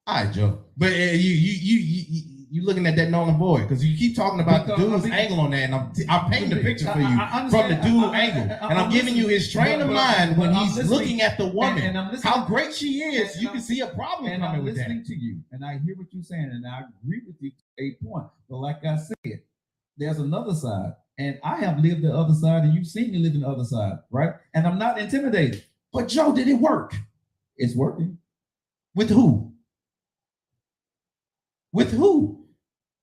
all right, Joe. But you looking at that Nolan boy because you keep talking about the dude's angle on that, and I'm painting the picture for you from the dude angle, and I'm giving you his train of mind when he's looking at the woman. How great she is, you can see a problem coming with that. I'm listening to you, and I hear what you're saying, and I agree with you to a point. But like I said, there's another side. And I have lived the other side, and you've seen me live in the other side, right? And I'm not intimidated. But Joe, did it work? It's working. With who? With who?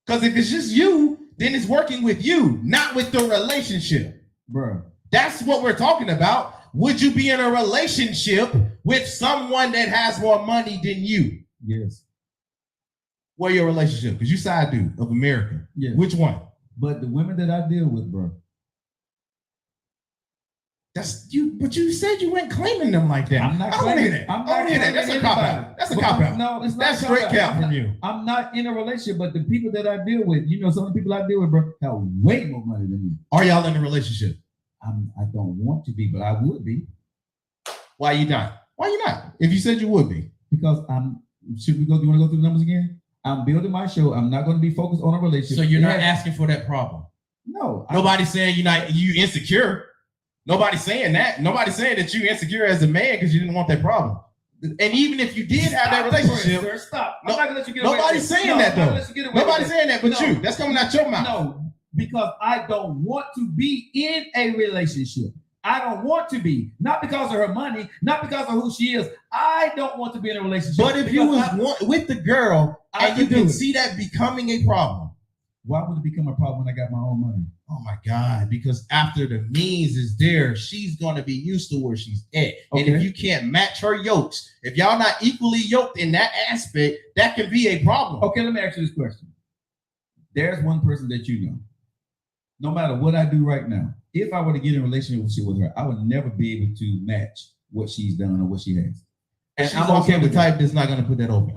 Because if it's just you, then it's working with you, not with the relationship. Bro. That's what we're talking about. Would you be in a relationship with someone that has more money than you? Yes. What your relationship? Because you side dude of America. Yes. Which one? But the women that I deal with, bro. That's you, but you said you weren't claiming them like that. I'm not I don't hear that. I don't hear that. That's a cop out. That's a cop out. No, it's not. That's straight cap from you. I'm not in a relationship, but the people that I deal with, some of the people I deal with, bro, have way more money than me. Are y'all in a relationship? I don't want to be, but I would be. Why you not? Why you not? If you said you would be. Because you want to go through the numbers again? I'm building my show. I'm not going to be focused on a relationship. So you're not asking for that problem. No. Nobody's saying you insecure. Nobody's saying that. Nobody's saying that you insecure as a man because you didn't want that problem. And even if you did have that relationship, sir, stop. I'm not gonna let you get nobody's saying that though. Nobody's saying that, but you. That's coming out your mouth. No, because I don't want to be in a relationship. I don't want to be, not because of her money, not because of who she is. I don't want to be in a relationship. But if you was with the girl and you can see that becoming a problem, why would it become a problem when I got my own money? Oh my God, because after the means is there, she's going to be used to where she's at. Okay. And if you can't match her yokes, if y'all not equally yoked in that aspect, that can be a problem. Okay, let me ask you this question. There's one person that you know, no matter what I do right now, if I were to get in a relationship with her, I would never be able to match what she's done or what she has. And I'm okay with the type that's not going to put that open.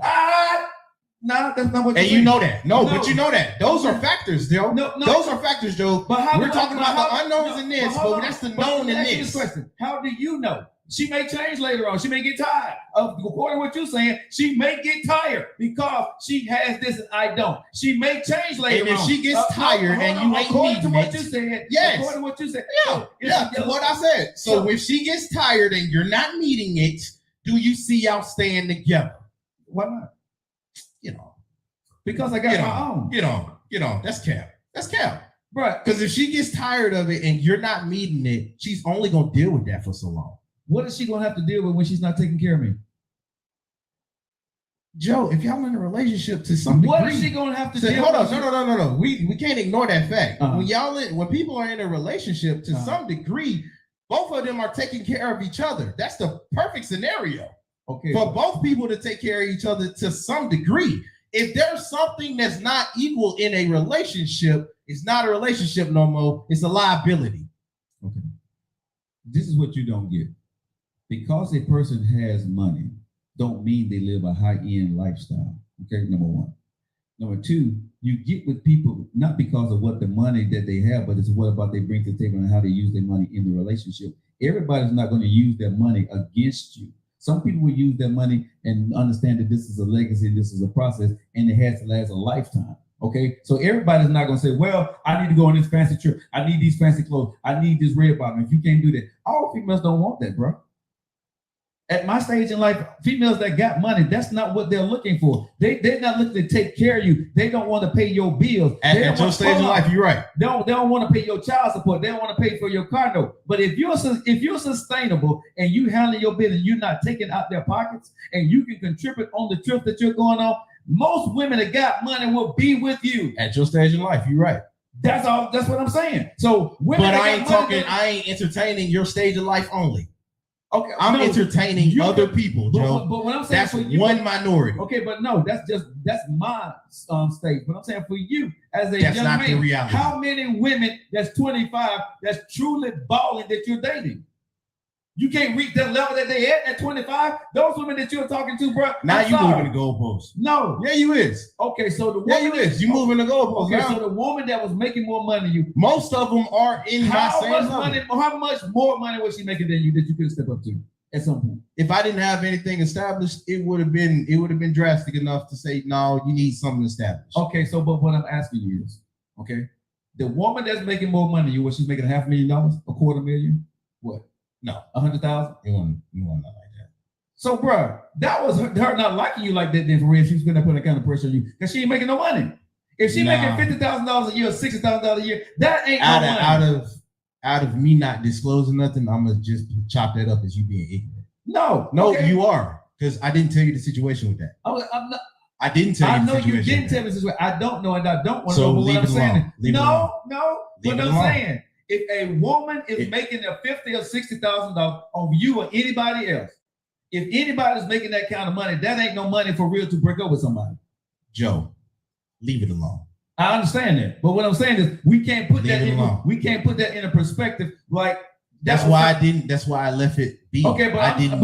No, that's not what you're saying. You know that. No, but you know that. Those are factors, Joe. No. Those are factors, Joe. But we're talking about the unknowns in this, but that's the known in this. Question. How do you know? She may change later on. She may get tired. According to what you're saying, she may get tired because she has this and I don't. She may change later on. And if she gets tired and you ain't according to what you said, yes. According to what you said. Yeah, to what I said. So if she gets tired and you're not meeting it, do you see y'all staying together? Why not? Because I got my own. That's cap. That's cap. Right. Because if she gets tired of it and you're not meeting it, she's only going to deal with that for so long. What is she going to have to deal with when she's not taking care of me? Joe, if y'all in a relationship to some degree. What is she going to have to deal with? Hold on. No. We can't ignore that fact. When people are in a relationship to some degree, both of them are taking care of each other. That's the perfect scenario. Okay. For both people to take care of each other to some degree. If there's something that's not equal in a relationship, it's not a relationship no more. It's a liability. Okay. This is what you don't get. Because a person has money, don't mean they live a high-end lifestyle. Okay, number one. Number two, you get with people not because of what the money that they have, but it's what about they bring to the table and how they use their money in the relationship. Everybody's not going to use their money against you. Some people will use their money and understand that this is a legacy, this is a process, and it has to last a lifetime. Okay, so everybody's not going to say, well, I need to go on this fancy trip. I need these fancy clothes. I need this red bottom. If you can't do that, all females don't want that, bro. At my stage in life, females that got money, that's not what they're looking for. They're not looking to take care of you. They don't want to pay your bills. At your stage in life, you're right. They don't want to pay your child support. They don't want to pay for your car note. But if you're sustainable and you handle your business, you're not taking out their pockets, and you can contribute on the trip that you're going on, most women that got money will be with you. At your stage in life, you're right. That's all. That's what I'm saying. So women, but I ain't entertaining your stage of life only. Okay, I'm entertaining other people, Joe. But what I'm saying, that's one minority. Okay, but no, that's my state. But I'm saying for you as a young man, the reality. How many women that's 25 that's truly balling that you're dating? You can't reach that level that they at 25. Those women that you're talking to, bro. Now you moving the goalposts. No. Yeah, you is. Okay, so the woman. Yeah, you is. You moving the goalposts. Okay, so the woman that was making more money than you. Most of them are in my same level. How much more money was she making than you that you could step up to at some point? If I didn't have anything established, it would have been drastic enough to say, no, you need something established. Okay, so but what I'm asking you is, okay, the woman that's making more money than you, what she's making $500,000, $250,000, what? No, 100,000. You want not like that. So, bro, that was her not liking you like that. Then for real, she's gonna put that kind of pressure on you because she ain't making no money. If she making $50,000 a year, or $60,000 a year, that ain't no money. Out of me not disclosing nothing, I'm gonna just chop that up as you being ignorant. No, okay. You are, because I didn't tell you the situation with that. I'm not. I didn't tell you. I know you didn't tell me this. I don't know, and I don't want to know what I'm saying. No. What I'm saying. If a woman is making a $50,000 or $60,000 on you or anybody else, if anybody's making that kind of money, that ain't no money for real to break up with somebody. Joe, leave it alone. I understand that, but what I'm saying is we can't put that in a perspective like. That's why I left it be. Okay, but I didn't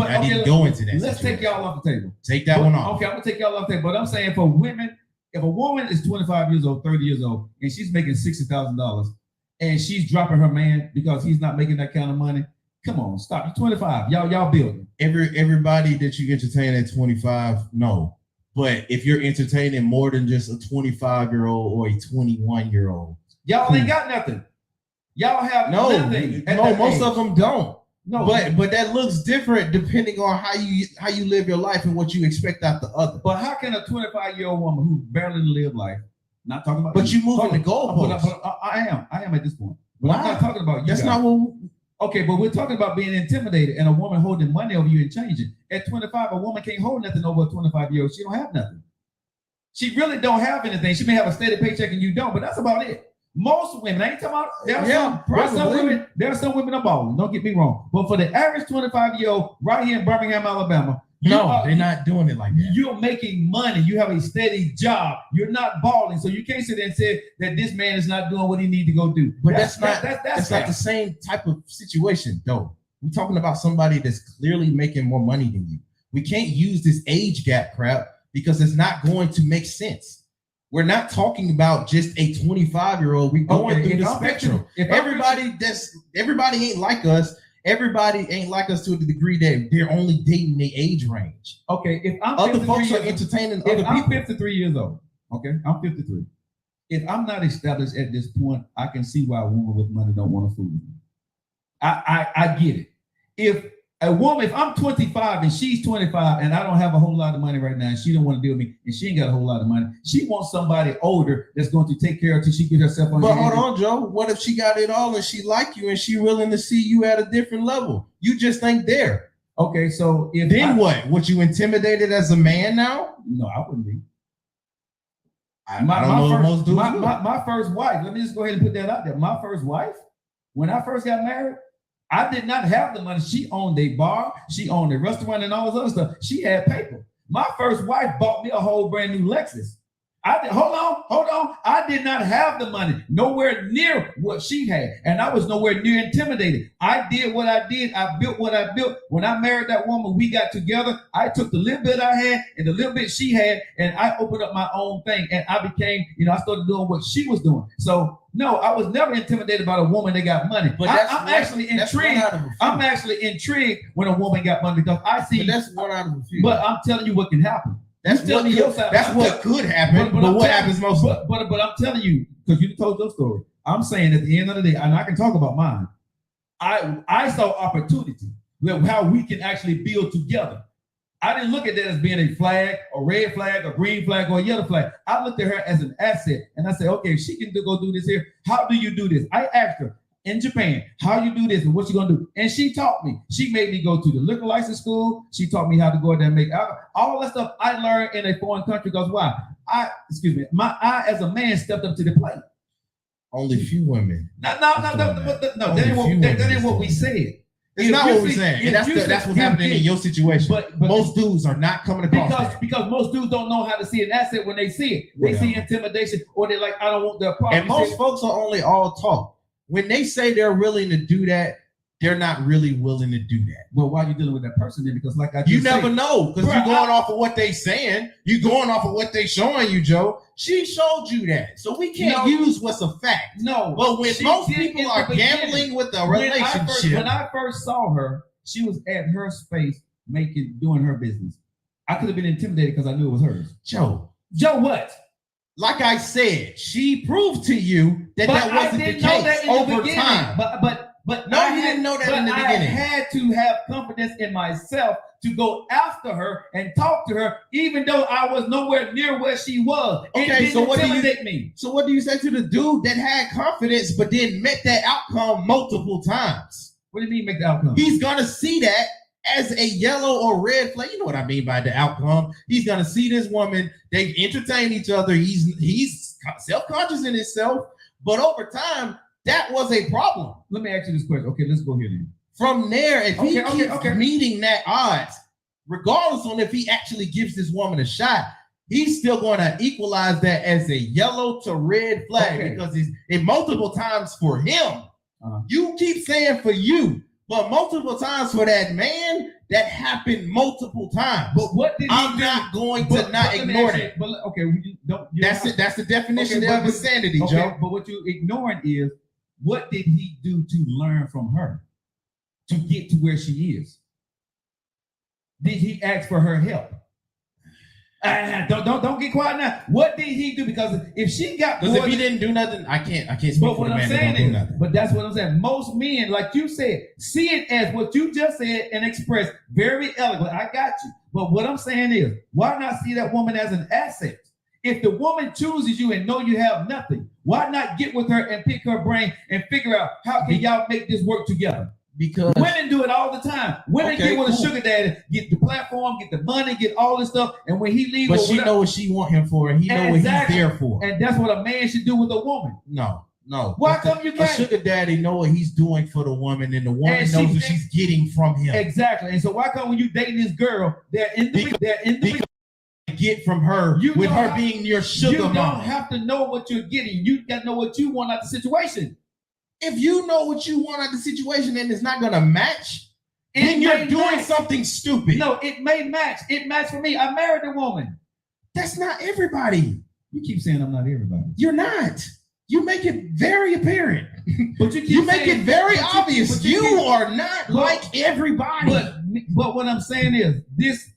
go into that. Let's take y'all off the table. Take that one off. Okay, I'm gonna take y'all off the table. But I'm saying for women, if a woman is 25 years old, 30 years old, and she's making $60,000. And she's dropping her man because he's not making that kind of money. Come on, stop. You're 25. Y'all building. Everybody that you entertain at 25, no. But if you're entertaining more than just a 25-year-old or a 21-year-old, y'all ain't got nothing. Y'all have nothing. No, most of them don't. No, but that looks different depending on how you live your life and what you expect out the other. But how can a 25-year-old woman who barely live life, not talking about, but you moving the goalposts? I am at this point. But I'm not talking about you. That's guys. not what. Okay, but we're talking about being intimidated and a woman holding money over you and changing. At 25, a woman can't hold nothing over a 25-year-old. She don't have nothing. She really don't have anything. She may have a steady paycheck and you don't, but that's about it. Most women, I ain't talking about, there are some women are balling, don't get me wrong. But for the average 25-year-old right here in Birmingham, Alabama, they're not doing it like that. You're making money. You have a steady job. You're not balling. So you can't sit there and say that this man is not doing what he needs to go do. But that's not the same type of situation, though. We're talking about somebody that's clearly making more money than you. We can't use this age gap crap because it's not going to make sense. We're not talking about just a 25-year-old. We're going through the spectrum. Everybody ain't like us. Everybody ain't like us to the degree that they're only dating the age range. Okay, if I'm other folks are entertaining other people. I'm 53 years old. Okay, I'm 53. If I'm not established at this point, I can see why a woman with money don't want to fool me. I get it. If I'm 25 and she's 25 and I don't have a whole lot of money right now and she don't want to deal with me and she ain't got a whole lot of money, she wants somebody older that's going to take care of her till she get herself on. But hold on, Joe. What if she got it all and she like you and she willing to see you at a different level? You just ain't there. Okay, so what? Would you intimidated as a man now? No, I wouldn't be. My first wife, let me just go ahead and put that out there. My first wife, when I first got married, I did not have the money. She owned a bar, she owned a restaurant and all this other stuff. She had paper. My first wife bought me a whole brand new Lexus. Hold on. I did not have the money, nowhere near what she had. And I was nowhere near intimidated. I did what I did. I built what I built. When I married that woman, we got together. I took the little bit I had and the little bit she had, and I opened up my own thing. And I became, I started doing what she was doing. So no, I was never intimidated by a woman that got money. But I'm actually intrigued. I'm actually intrigued when a woman got money because I see. But that's one out of a few. But I'm telling you what can happen. That's what could happen, but what happens most. But I'm telling you, because you told your story. I'm saying at the end of the day, and I can talk about mine. I saw opportunity with how we can actually build together. I didn't look at that as being a flag, a red flag, a green flag, or a yellow flag. I looked at her as an asset, and I said, okay, if she can go do this here, how do you do this? I asked her in Japan, how you do this and what you gonna do? And she taught me. She made me go to the liquor license school. She taught me how to go in there and make alcohol. All that stuff I learned in a foreign country because why? I as a man stepped up to the plate. Only few women. No, that ain't what we said. It's not what we're saying. And that's what's happening in your situation. But most dudes are not coming across because most dudes don't know how to see an asset when they see it. They see intimidation or they're like, I don't want their problem. And most folks are only all talk. When they say they're willing to do that, they're not really willing to do that. Well, why are you dealing with that person then? Because like you never know, because you're going off of what they saying. You're going off of what they showing you, Joe. She showed you that. So we can't use what's a fact. No. But when most people are gambling with a relationship. When I first saw her, she was at her space doing her business. I could have been intimidated because I knew it was hers. Joe what? Like I said, she proved to you that wasn't the case over time. But no, you didn't know that in the beginning. I had to have confidence in myself to go after her and talk to her, even though I was nowhere near where she was. Okay, so what do you say to the dude that had confidence but then met that outcome multiple times? What do you mean make the outcome? He's gonna see that as a yellow or red flag. You know what I mean by the outcome. He's gonna see this woman, they entertain each other. He's self-conscious in himself, but over time, that was a problem. Let me ask you this question. Okay, let's go here then. From there, if he keeps meeting that odds, regardless on if he actually gives this woman a shot, he's still going to equalize that as a yellow to red flag because it's multiple times for him. You keep saying for you, but multiple times for that man, that happened multiple times. But what did I'm not going to not ignore that. But okay, that's the definition of insanity, Joe. But what you're ignoring is what did he do to learn from her to get to where she is? Did he ask for her help? Don't get quiet now. What did he do? Because if she got, because if he didn't do nothing, I can't speak but for what the I'm man that saying don't do is, nothing. but that's what I'm saying. Most men, like you said, see it as what you just said and expressed very eloquently. I got you. But what I'm saying is, why not see that woman as an asset? If the woman chooses you and know you have nothing, why not get with her and pick her brain and figure out how can y'all make this work together? Because women do it all the time. Women get with a sugar daddy, get the platform, get the money, get all this stuff, and when he leaves, but she know what she want him for, and he know what he's there for. And that's what a man should do with a woman. No. Why come you can't? A sugar daddy know what he's doing for the woman, and the woman knows what she's getting from him. Exactly. And so why come when you dating this girl, they're in the get from her with her being your sugar mama? You don't have to know what you're getting. You got to know what you want out the situation. If you know what you want out the situation and it's not going to match, then you're doing something stupid. No, it may match. It matched for me. I married a woman. That's not everybody. You keep saying I'm not everybody. You're not. You make it very apparent. But you make it very obvious. You are not like everybody. But what I'm saying is this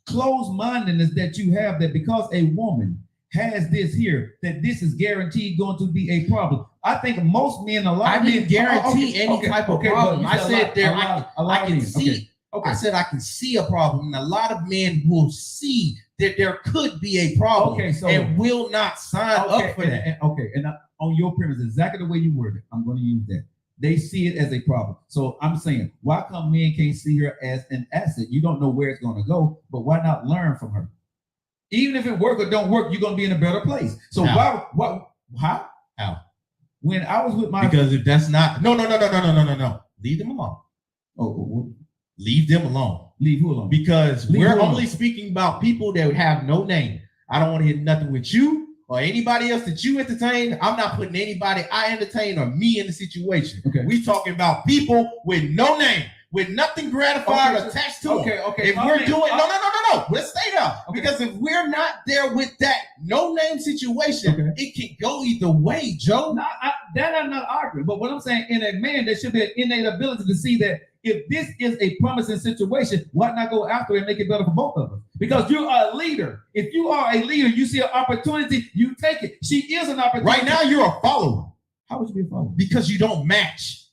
closed-mindedness that you have, that because a woman has this here, that this is guaranteed going to be a problem. I think most men, I didn't guarantee any type of problem. I said I can see. Okay. I said I can see a problem, and a lot of men will see that there could be a problem, and will not sign up for that. And on your premise, exactly the way you worded, I'm going to use that. They see it as a problem. So I'm saying, why come men can't see her as an asset? You don't know where it's going to go, but why not learn from her? Even if it work or don't work, you're going to be in a better place. So how? When I was with because if that's not no. Leave them alone. Leave them alone. Leave who alone? Because we're only speaking about people that have no name. I don't want to hear nothing with you or anybody else that you entertain. I'm not putting anybody I entertain or me in the situation. Okay. We're talking about people with no name, with nothing gratified attached to them. Okay. If we're doing no. Let's stay there. Because if we're not there with that no name situation, it can go either way, Joe. I'm not arguing. But what I'm saying, in a man, there should be an innate ability to see that if this is a promising situation, why not go after it and make it better for both of us? Because you're a leader. If you are a leader, you see an opportunity, you take it. She is an opportunity. Right now, you're a follower. How would you be a follower? Because you don't match.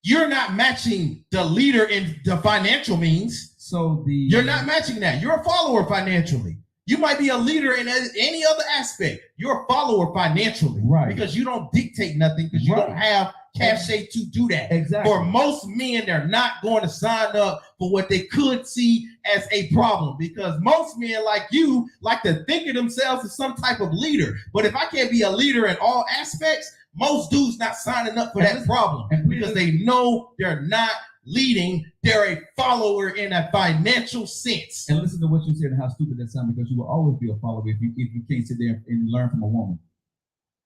You're not matching the leader in the financial means. You're not matching that. You're a follower financially. You might be a leader in any other aspect. You're a follower financially. Right. Because you don't dictate nothing, because you don't have cachet to do that. Exactly. For most men, they're not going to sign up for what they could see as a problem, because most men like you like to think of themselves as some type of leader. But if I can't be a leader in all aspects, most dudes not signing up for that problem because they know they're not leading. They're a follower in a financial sense. And listen to what you said and how stupid that sounds, because you will always be a follower if you can't sit there and learn from a woman.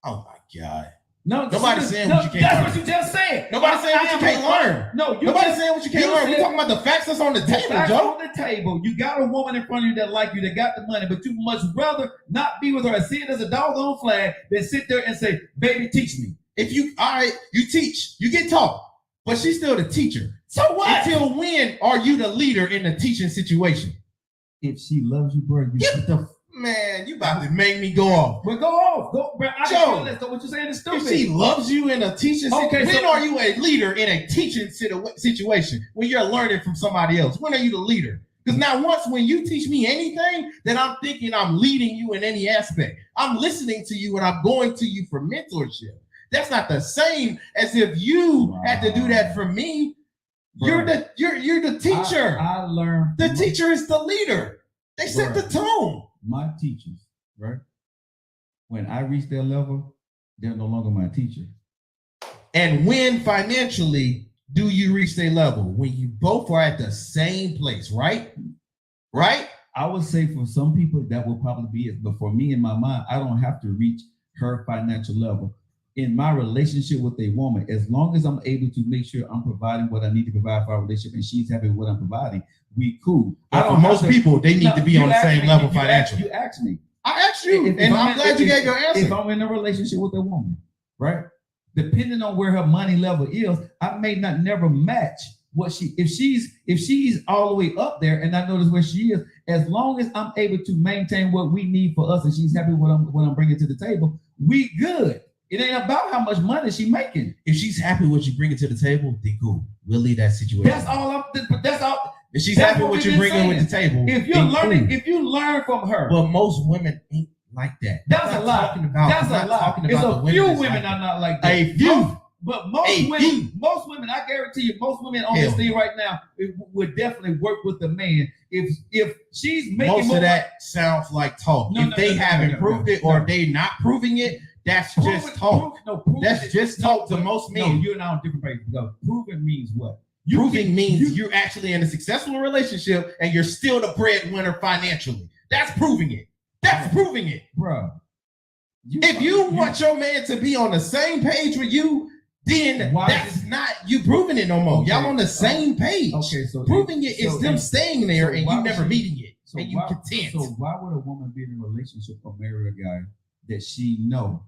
Oh my God. No, nobody's saying what you can't learn. That's what you just said. Nobody's saying what you can't learn. Nobody's saying what you can't learn. We're talking about the facts that's on the table, Joe. On the table. You got a woman in front of you that like you, that got the money, but you much rather not be with her and see it as a doggone flag than sit there and say, baby, teach me. If you, all right, you teach, you get taught, but she's still the teacher. So what? Until when are you the leader in the teaching situation? If she loves you, bro, man, you about to make me go off. Well, go off. Go, bro. Joe, what you're saying is stupid. If she loves you in a teaching situation, when are you a leader in a teaching situation? When you're learning from somebody else? When are you the leader? Because now when you teach me anything, then I'm thinking I'm leading you in any aspect. I'm listening to you and I'm going to you for mentorship. That's not the same as if you had to do that for me. Bro. You're the teacher. I learned. The teacher is the leader. They set the tone. My teachers, right? When I reach their level, they're no longer my teacher. And when financially do you reach their level? When you both are at the same place, right? Right? I would say for some people that will probably be it. But for me, in my mind, I don't have to reach her financial level. In my relationship with a woman, as long as I'm able to make sure I'm providing what I need to provide for our relationship and she's happy with what I'm providing, we cool. For most people, they need to be on the same level financially. You asked me. I asked you, and I'm glad you gave your answer. If I'm in a relationship with a woman, right? Depending on where her money level is, I may not never match if she's all the way up there and I notice where she is, as long as I'm able to maintain what we need for us and she's happy with what I'm bringing to the table, we good. It ain't about how much money she's making. If she's happy with what you bring it to the table, then cool. We'll leave that situation. That's all. If she's happy with what you bring in with the table, if you're learning, if you learn from her. Well, most women ain't like that. That's a lot. That's a lot. It's a few women are not like that. A few. But most women, I guarantee you, most women on this thing right now would definitely work with the man. If she's making most of that sounds like talk. If they haven't proved it or they not proving it, that's just talk. That's just talk to most men. No, you're now on different pages. Proving means what? Proving means you're actually in a successful relationship and you're still the breadwinner financially. That's proving it. That's proving it, bro. If you want your man to be on the same page with you, then that's not you proving it no more. Okay. Y'all on the same page. Okay, so proving it is them staying there and you never meeting it. So and you content. So why would a woman be in a relationship or marry a guy that she know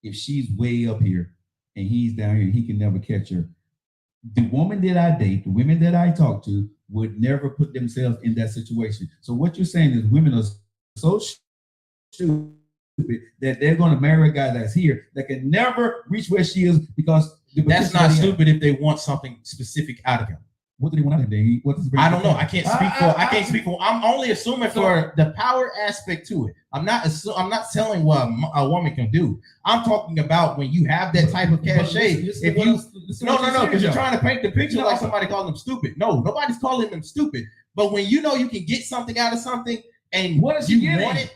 if she's way up here and he's down here, he can never catch her? The woman that I date, the women that I talk to would never put themselves in that situation. So what you're saying is women are so stupid that they're going to marry a guy that's here that can never reach where she is because that's not stupid if they want something specific out of him. What do they want out of him? I don't know. I can't speak for. I'm only assuming for the power aspect to it. I'm not telling what a woman can do. I'm talking about when you have that type of cachet. Because you're trying to paint the picture like somebody calling them stupid. No, nobody's calling them stupid. But when you know you can get something out of something and what is you want it.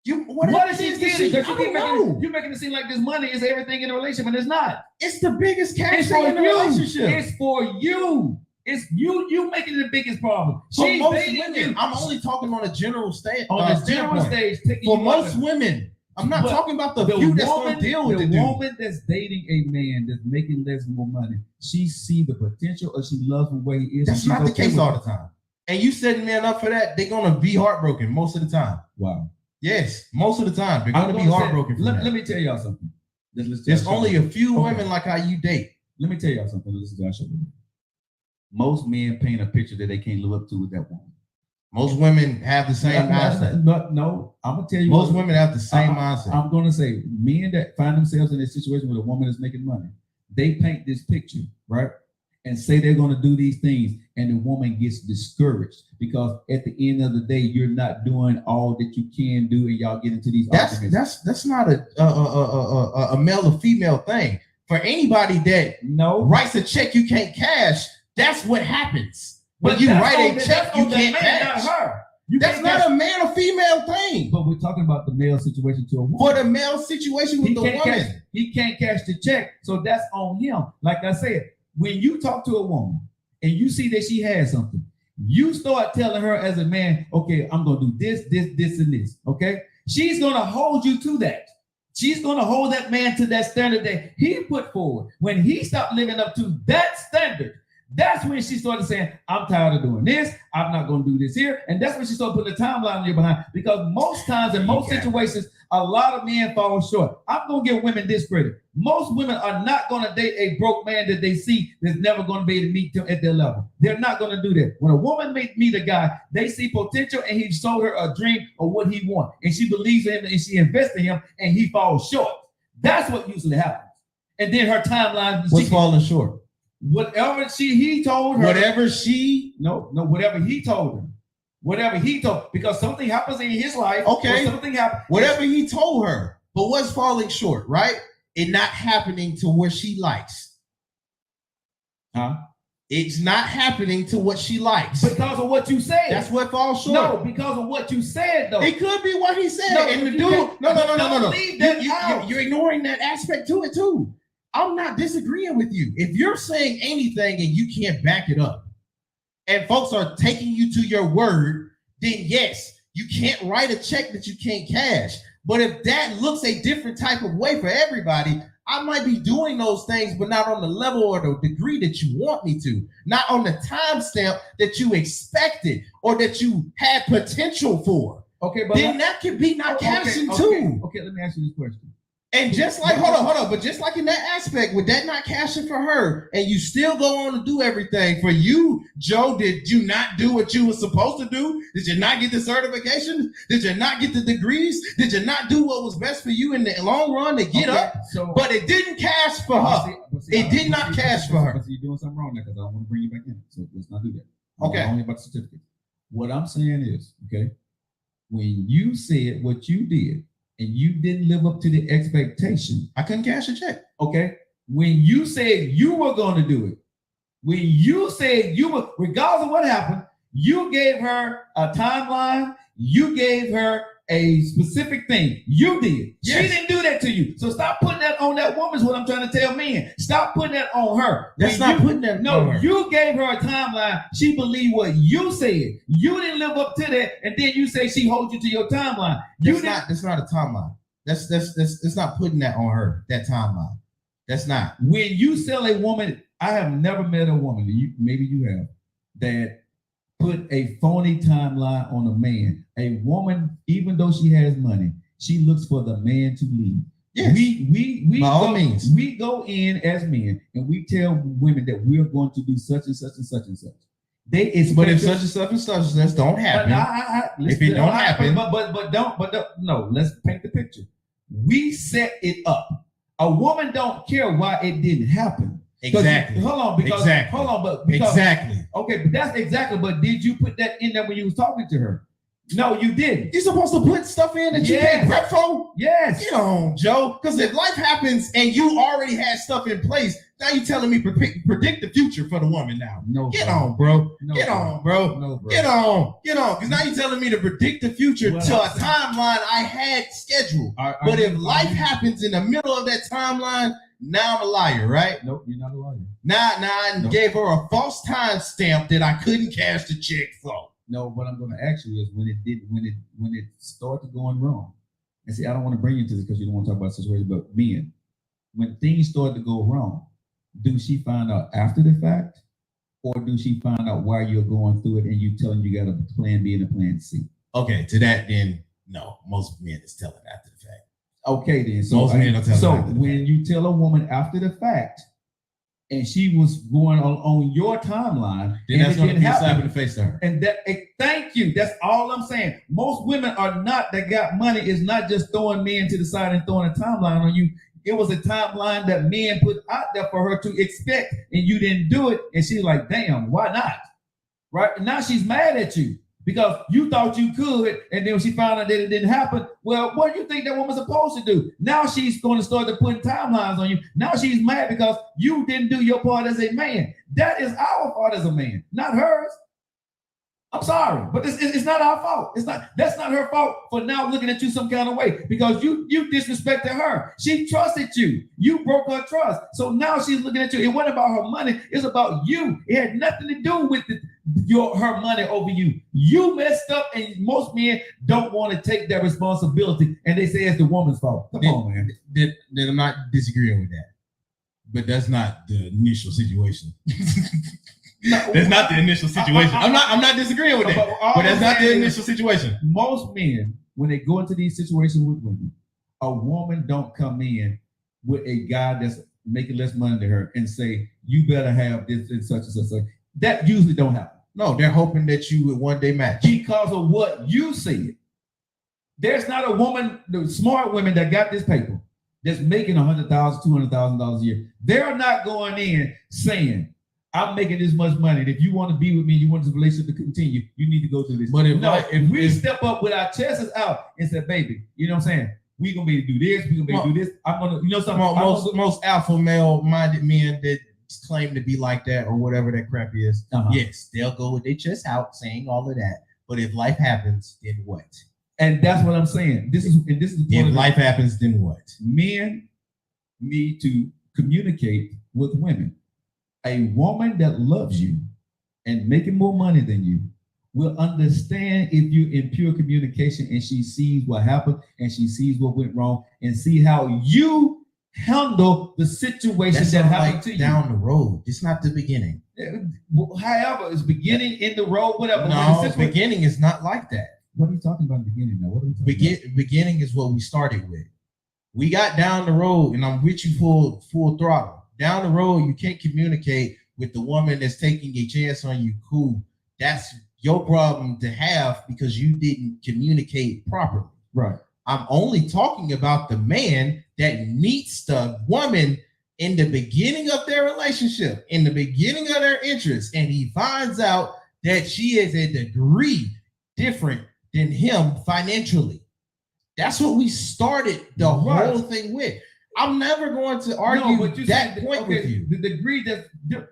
What is he getting? You're making it seem like this money is everything in a relationship, and it's not. It's the biggest cash in a relationship. It's for you. It's you making it the biggest problem. For most women, I'm only talking on a general stage. On a general stage, for most women, I'm not talking about the few that's going to deal with the woman that's dating a man that's making less more money. She see the potential, or she loves him where he is. That's not the case all the time. And you setting men up for that, they're going to be heartbroken most of the time. Wow. Yes, most of the time they're going to be heartbroken. Let me tell y'all something. There's only a few women like how you date. Let me tell y'all something. This is Joshua. Most men paint a picture that they can't live up to with that woman. Most women have the same mindset. No, I'm gonna tell you. Most women have the same mindset. I'm gonna say men that find themselves in a situation where a woman is making money, they paint this picture, right? And say they're gonna do these things, and the woman gets discouraged because at the end of the day, you're not doing all that you can do, and y'all get into these arguments. That's not a male or female thing. For anybody that writes a check you can't cash, that's what happens. But you write a check you can't cash. That's not a man or female thing. But we're talking about the male situation to a woman. For the male situation with the woman. He can't cash the check, so that's on him. Like I said, when you talk to a woman and you see that she has something, you start telling her as a man, okay, I'm going to do this, and this, okay? She's going to hold you to that. She's going to hold that man to that standard that he put forward. When he stopped living up to that standard, that's when she started saying, I'm tired of doing this. I'm not going to do this here. And that's when she started putting the timeline on your behind. Because most times, in most situations, a lot of men fall short. I'm going to give women this credit. Most women are not going to date a broke man that they see that's never going to be able to meet them at their level. They're not going to do that. When a woman meet a guy, they see potential and he showed her a dream of what he wants. And she believes in him and she invests in him and he falls short. That's what usually happens. And then her timeline. What's falling short? Whatever he told her. Whatever he told her. Whatever he told, because something happens in his life. Okay. Something happens. Whatever he told her. But what's falling short, right? It not happening to what she likes. Huh? It's not happening to what she likes. Because of what you said. That's what falls short. No, because of what you said, though. It could be what he said. No, and the dude, no. You're ignoring that aspect to it too. I'm not disagreeing with you. If you're saying anything and you can't back it up, and folks are taking you to your word, then yes, you can't write a check that you can't cash. But if that looks a different type of way for everybody, I might be doing those things, but not on the level or the degree that you want me to, not on the time stamp that you expected or that you had potential for. Okay, but then that could be not cashing too. Okay, let me ask you this question. And just like, hold on, but just like in that aspect, with that not cashing for her, and you still go on to do everything for you, Joe, did you not do what you were supposed to do? Did you not get the certification? Did you not get the degrees? Did you not do what was best for you in the long run to get up? But it didn't cash for her. It did not cash for her. So you're doing something wrong there because I don't want to bring you back in. So let's not do that. Okay. Only about the certificate. What I'm saying is, okay, when you said what you did, and you didn't live up to the expectation, I couldn't cash a check. Okay. When you said you were going to do it, when you said you were, regardless of what happened, you gave her a timeline, you gave her a specific thing. You did. Yes. She didn't do that to you. So stop putting that on that woman is what I'm trying to tell men. Stop putting that on her. That's not putting that on her. You gave her a timeline. She believed what you said. You didn't live up to that, and then you say she holds you to your timeline. That's not a timeline. That's not putting that on her, that timeline. That's not. When you sell a woman, I have never met a woman, maybe you have, that put a phony timeline on a man. A woman, even though she has money, she looks for the man to lead. Yes. We go in as men and we tell women that we're going to do such and such and such and such. But if such and such and such and such don't happen, if it don't happen, no, let's paint the picture. We set it up. A woman don't care why it didn't happen. Exactly. Exactly. Okay, but that's exactly. But did you put that in there when you was talking to her? No, you didn't. You're supposed to put stuff in that you can't prep for? Yes. Get on, Joe. Because if life happens and you already had stuff in place, now you're telling me predict the future for the woman now. No. Get on, bro. No, Get on, bro. No, bro. Get on. Because now you're telling me to predict the future to a timeline I had scheduled. But if life happens in the middle of that timeline, now I'm a liar, right? Nope, you're not a liar. Now I gave her a false time stamp that I couldn't cash the check for. No, what I'm going to ask you is when it started going wrong. And see, I don't want to bring you into this because you don't want to talk about the situation, but men, when things started to go wrong, do she find out after the fact, or do she find out while you're going through it and you telling you got a plan B and a plan C? Okay, to that then, no, most men is telling after the fact. Okay, then. So most men are telling so after the when fact. you tell a woman after the fact, and she was going on your timeline, then that's going to be a slap in the face to her. And thank you. That's all I'm saying. Most women are not that got money is not just throwing men to the side and throwing a timeline on you. It was a timeline that men put out there for her to expect, and you didn't do it. And she's like, damn, why not? Right? Now she's mad at you because you thought you could, and then when she found out that it didn't happen, well, what do you think that woman's supposed to do? Now she's going to start to put timelines on you. Now she's mad because you didn't do your part as a man. That is our part as a man, not hers. I'm sorry, but it's not our fault. That's not her fault for now looking at you some kind of way because you disrespected her. She trusted you. You broke her trust. So now she's looking at you. It wasn't about her money. It's about you. It had nothing to do with her money over you. You messed up, and most men don't want to take that responsibility, and they say it's the woman's fault. Come on, man. Then I'm not disagreeing with that, but that's not the initial situation. No, that's not the initial situation. I'm not disagreeing with that, but that's not the initial situation. Most men, when they go into these situations with women, a woman don't come in with a guy that's making less money than her and say, you better have this and such and such. That usually don't happen. No, they're hoping that you would one day match. Because of what you said. There's not a woman, the smart women that got this paper that's making $100,000, $200,000 a year. They're not going in saying, I'm making this much money. And if you want to be with me, you want this relationship to continue, you need to go through this. But if we step up with our chests out and say, baby, you know what I'm saying? We're going to be able to do this. We're going to be able to do this. I'm going to, you know something? Most alpha male-minded men that claim to be like that or whatever that crap is, yes, they'll go with their chest out saying all of that. But if life happens, then what? And that's what I'm saying. This is the point. If life happens, then what? Men need to communicate with women. A woman that loves you and making more money than you will understand if you're in pure communication and she sees what happened and she sees what went wrong and see how you handle the situation that happened to you. Down the road. It's not the beginning. However, it's beginning in the road, whatever. No, the beginning is not like that. What are you talking about in the beginning now? What are we talking about? Beginning is what we started with. We got down the road, and I'm with you full throttle. Down the road, you can't communicate with the woman that's taking a chance on you. Cool. That's your problem to have because you didn't communicate properly. Right. I'm only talking about the man that meets the woman in the beginning of their relationship, in the beginning of their interest, and he finds out that she is a degree different than him financially. That's what we started the whole thing with. I'm never going to argue that point with you. The degree that,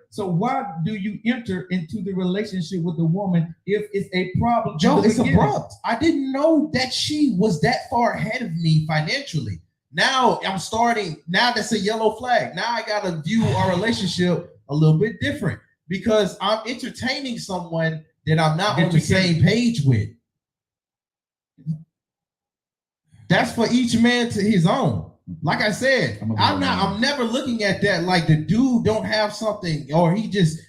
so why do you enter into the relationship with the woman if it's a problem? Joe, it's abrupt. I didn't know that she was that far ahead of me financially. Now that's a yellow flag. Now I got to view our relationship a little bit different because I'm entertaining someone that I'm not on the same page with. That's for each man to his own. Like I said, I'm never looking at that like the dude don't have something or he just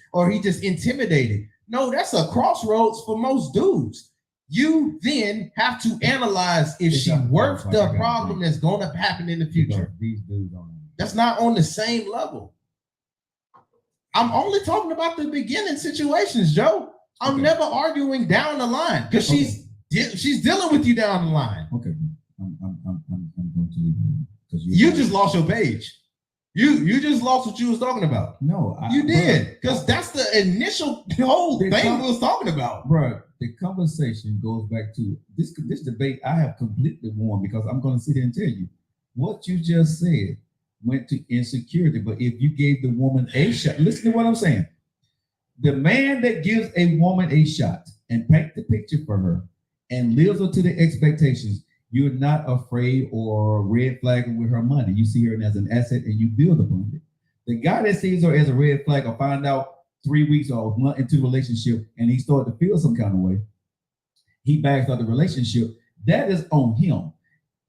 intimidated. No, that's a crossroads for most dudes. You then have to analyze if she worth the problem that's going to happen in the future. These dudes don't. That's not on the same level. I'm only talking about the beginning situations, Joe. I'm never arguing down the line because she's dealing with you down the line. Okay, I'm going to leave you. You just lost your page. You just lost what you was talking about. No, you did, because that's the initial whole thing we was talking about, bro. The conversation goes back to this debate. I have completely won because I'm going to sit here and tell you what you just said went to insecurity. But if you gave the woman a shot, listen to what I'm saying. The man that gives a woman a shot and paint the picture for her and lives up to the expectations. You're not afraid or red flagging with her money. You see her as an asset and you build upon it. The guy that sees her as a red flag or find out 3 weeks or a month into the relationship and he started to feel some kind of way, he backs out the relationship. That is on him.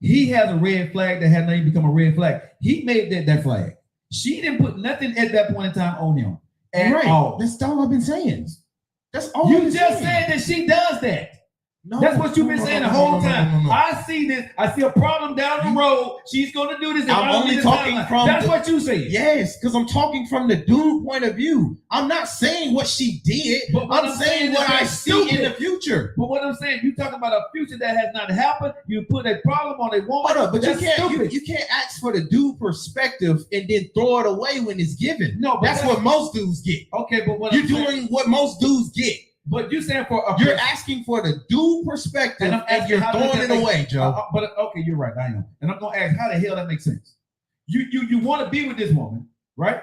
He has a red flag that had not even become a red flag. He made that flag. She didn't put nothing at that point in time on him at all. That's all I've been saying. That's all you just said that she does that. No, that's what you've been saying the whole time. I see this. I see a problem down the road. She's going to do this. I'm only talking from. That's what you say. Yes, because I'm talking from the dude point of view. I'm not saying what she did. But I'm saying what I see in the future. But what I'm saying, you talking about a future that has not happened. You put a problem on a woman. But you can't ask for the dude perspective and then throw it away when it's given. No, that's what most dudes get. Okay, but what you're doing what most dudes get. But you're saying you're asking for the dude perspective and you're throwing it away, Joe. But okay, you're right. I am, and I'm gonna ask how the hell that makes sense. You want to be with this woman, right?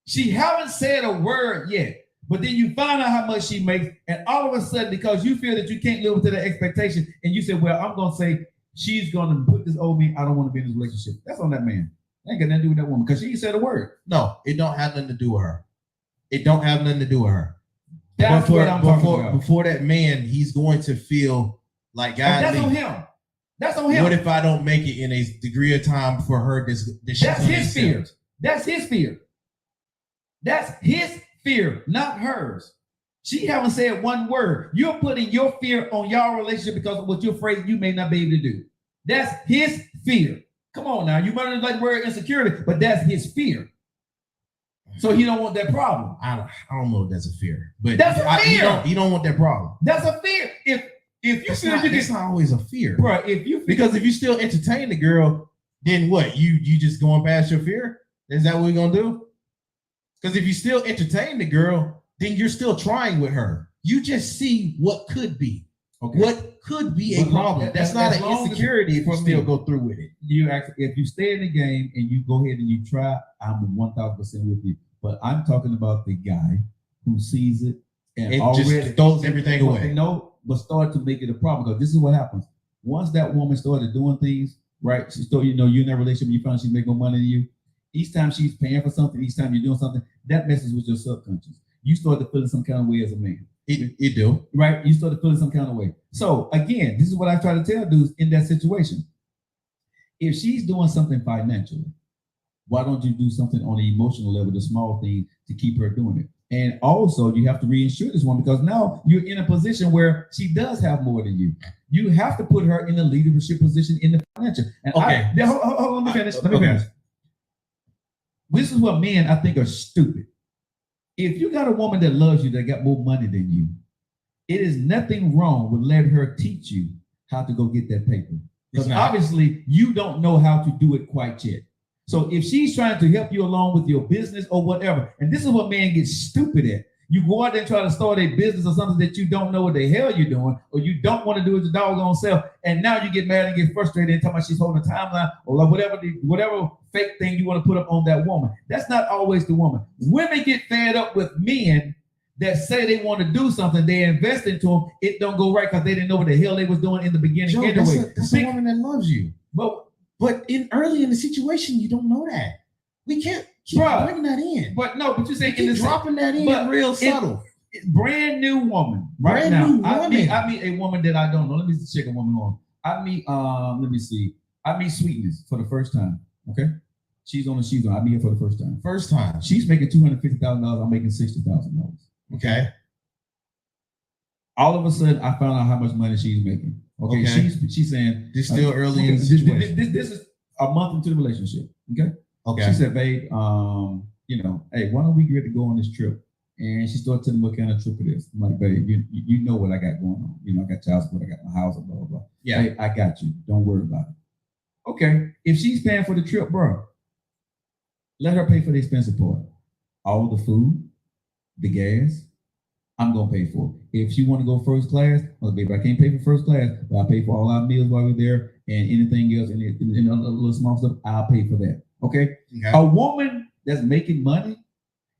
She haven't said a word yet, but then you find out how much she makes, and all of a sudden, because you feel that you can't live up to the expectation, and you say, "Well, I'm gonna say she's gonna put this over me. I don't want to be in this relationship." That's on that man. That ain't got nothing to do with that woman because she ain't said a word. No, it don't have nothing to do with her. It don't have nothing to do with her. That's what I'm talking about. Before that man, he's going to feel like, God, that's on him. That's on him. What if I don't make it in a degree of time for her? That's his fear. That's his fear. That's his fear, not hers. She haven't said one word. You're putting your fear on your relationship because of what you're afraid you may not be able to do. That's his fear. Come on now. You might not like the word insecurity, but that's his fear. So he don't want that problem. I don't know if that's a fear, but that's a fear. You don't want that problem. That's a fear. If you feel you it's not always a fear, right? Because if you still entertain the girl, then what? You just going past your fear? Is that what we're gonna do? Because if you still entertain the girl, then you're still trying with her. You just see what could be. Okay. What could be a problem? That's not an insecurity if you still go through with it. If you stay in the game and you go ahead and you try, I'm 1,000% with you. But I'm talking about the guy who sees it and already just throws everything away. But start to make it a problem because this is what happens. Once that woman started doing things, right? She started, you're in that relationship, you find she's making more money than you. Each time she's paying for something, each time you're doing something, that messes with your subconscious. You start to feel some kind of way as a man. It do. Right? You start to feel some kind of way. So again, this is what I try to tell dudes in that situation. If she's doing something financially, why don't you do something on the emotional level, the small thing, to keep her doing it? And also, you have to reinsure this woman because now you're in a position where she does have more than you. You have to put her in a leadership position in the financial. And okay. Hold on, let me finish. Let me finish. This is what men I think are stupid. If you got a woman that loves you, that got more money than you, it is nothing wrong with letting her teach you how to go get that paper. Because obviously you don't know how to do it quite yet. So if she's trying to help you along with your business or whatever, and this is what men get stupid at. You go out there and try to start a business or something that you don't know what the hell you're doing, or you don't want to do it the doggone self, and now you get mad and get frustrated and talk about she's holding a timeline or whatever fake thing you want to put up on that woman. That's not always the woman. Women get fed up with men that say they want to do something, they invest into them, it don't go right because they didn't know what the hell they was doing in the beginning. Joe, anyway. That's a woman that loves you. But early in the situation, you don't know that. We can't keep bringing that in. But you say keep dropping that in real subtle. Brand new woman right now. I meet a woman that I don't know. Let me check a woman on. I meet I meet Sweetness for the first time. Okay, she's on. I meet her for the first time. First time. She's making $250,000. I'm making $60,000. Okay. All of a sudden, I found out how much money she's making. Okay. She's saying this still early in the situation. This is a month into the relationship. Okay. She said, babe, hey, why don't we get to go on this trip? And she started telling me what kind of trip it is. I'm like, babe, you know what I got going on. I got child support, I got my house, blah, blah, blah. Yeah. Hey, I got you. Don't worry about it. Okay. If she's paying for the trip, bro, let her pay for the expensive part. All the food, the gas, I'm gonna pay for it. If she want to go first class, well, baby, I can't pay for first class, but I pay for all our meals while we're there and anything else and a little small stuff, I'll pay for that. Okay? A woman that's making money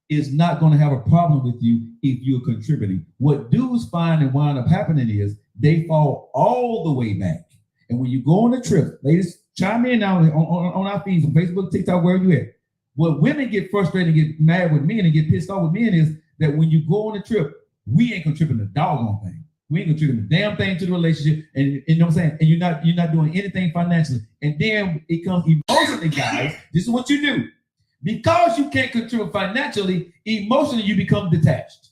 is not going to have a problem with you if you're contributing. What dudes find and wind up happening is they fall all the way back. And when you go on a trip, ladies, chime in now on our feeds on Facebook, TikTok, wherever you at. What women get frustrated and get mad with men and get pissed off with men is that when you go on a trip, we ain't contributing a doggone thing. We ain't contributing a damn thing to the relationship, and you know what I'm saying? And you're not doing anything financially. And then it comes emotionally, guys. This is what you do. Because you can't contribute financially, emotionally you become detached.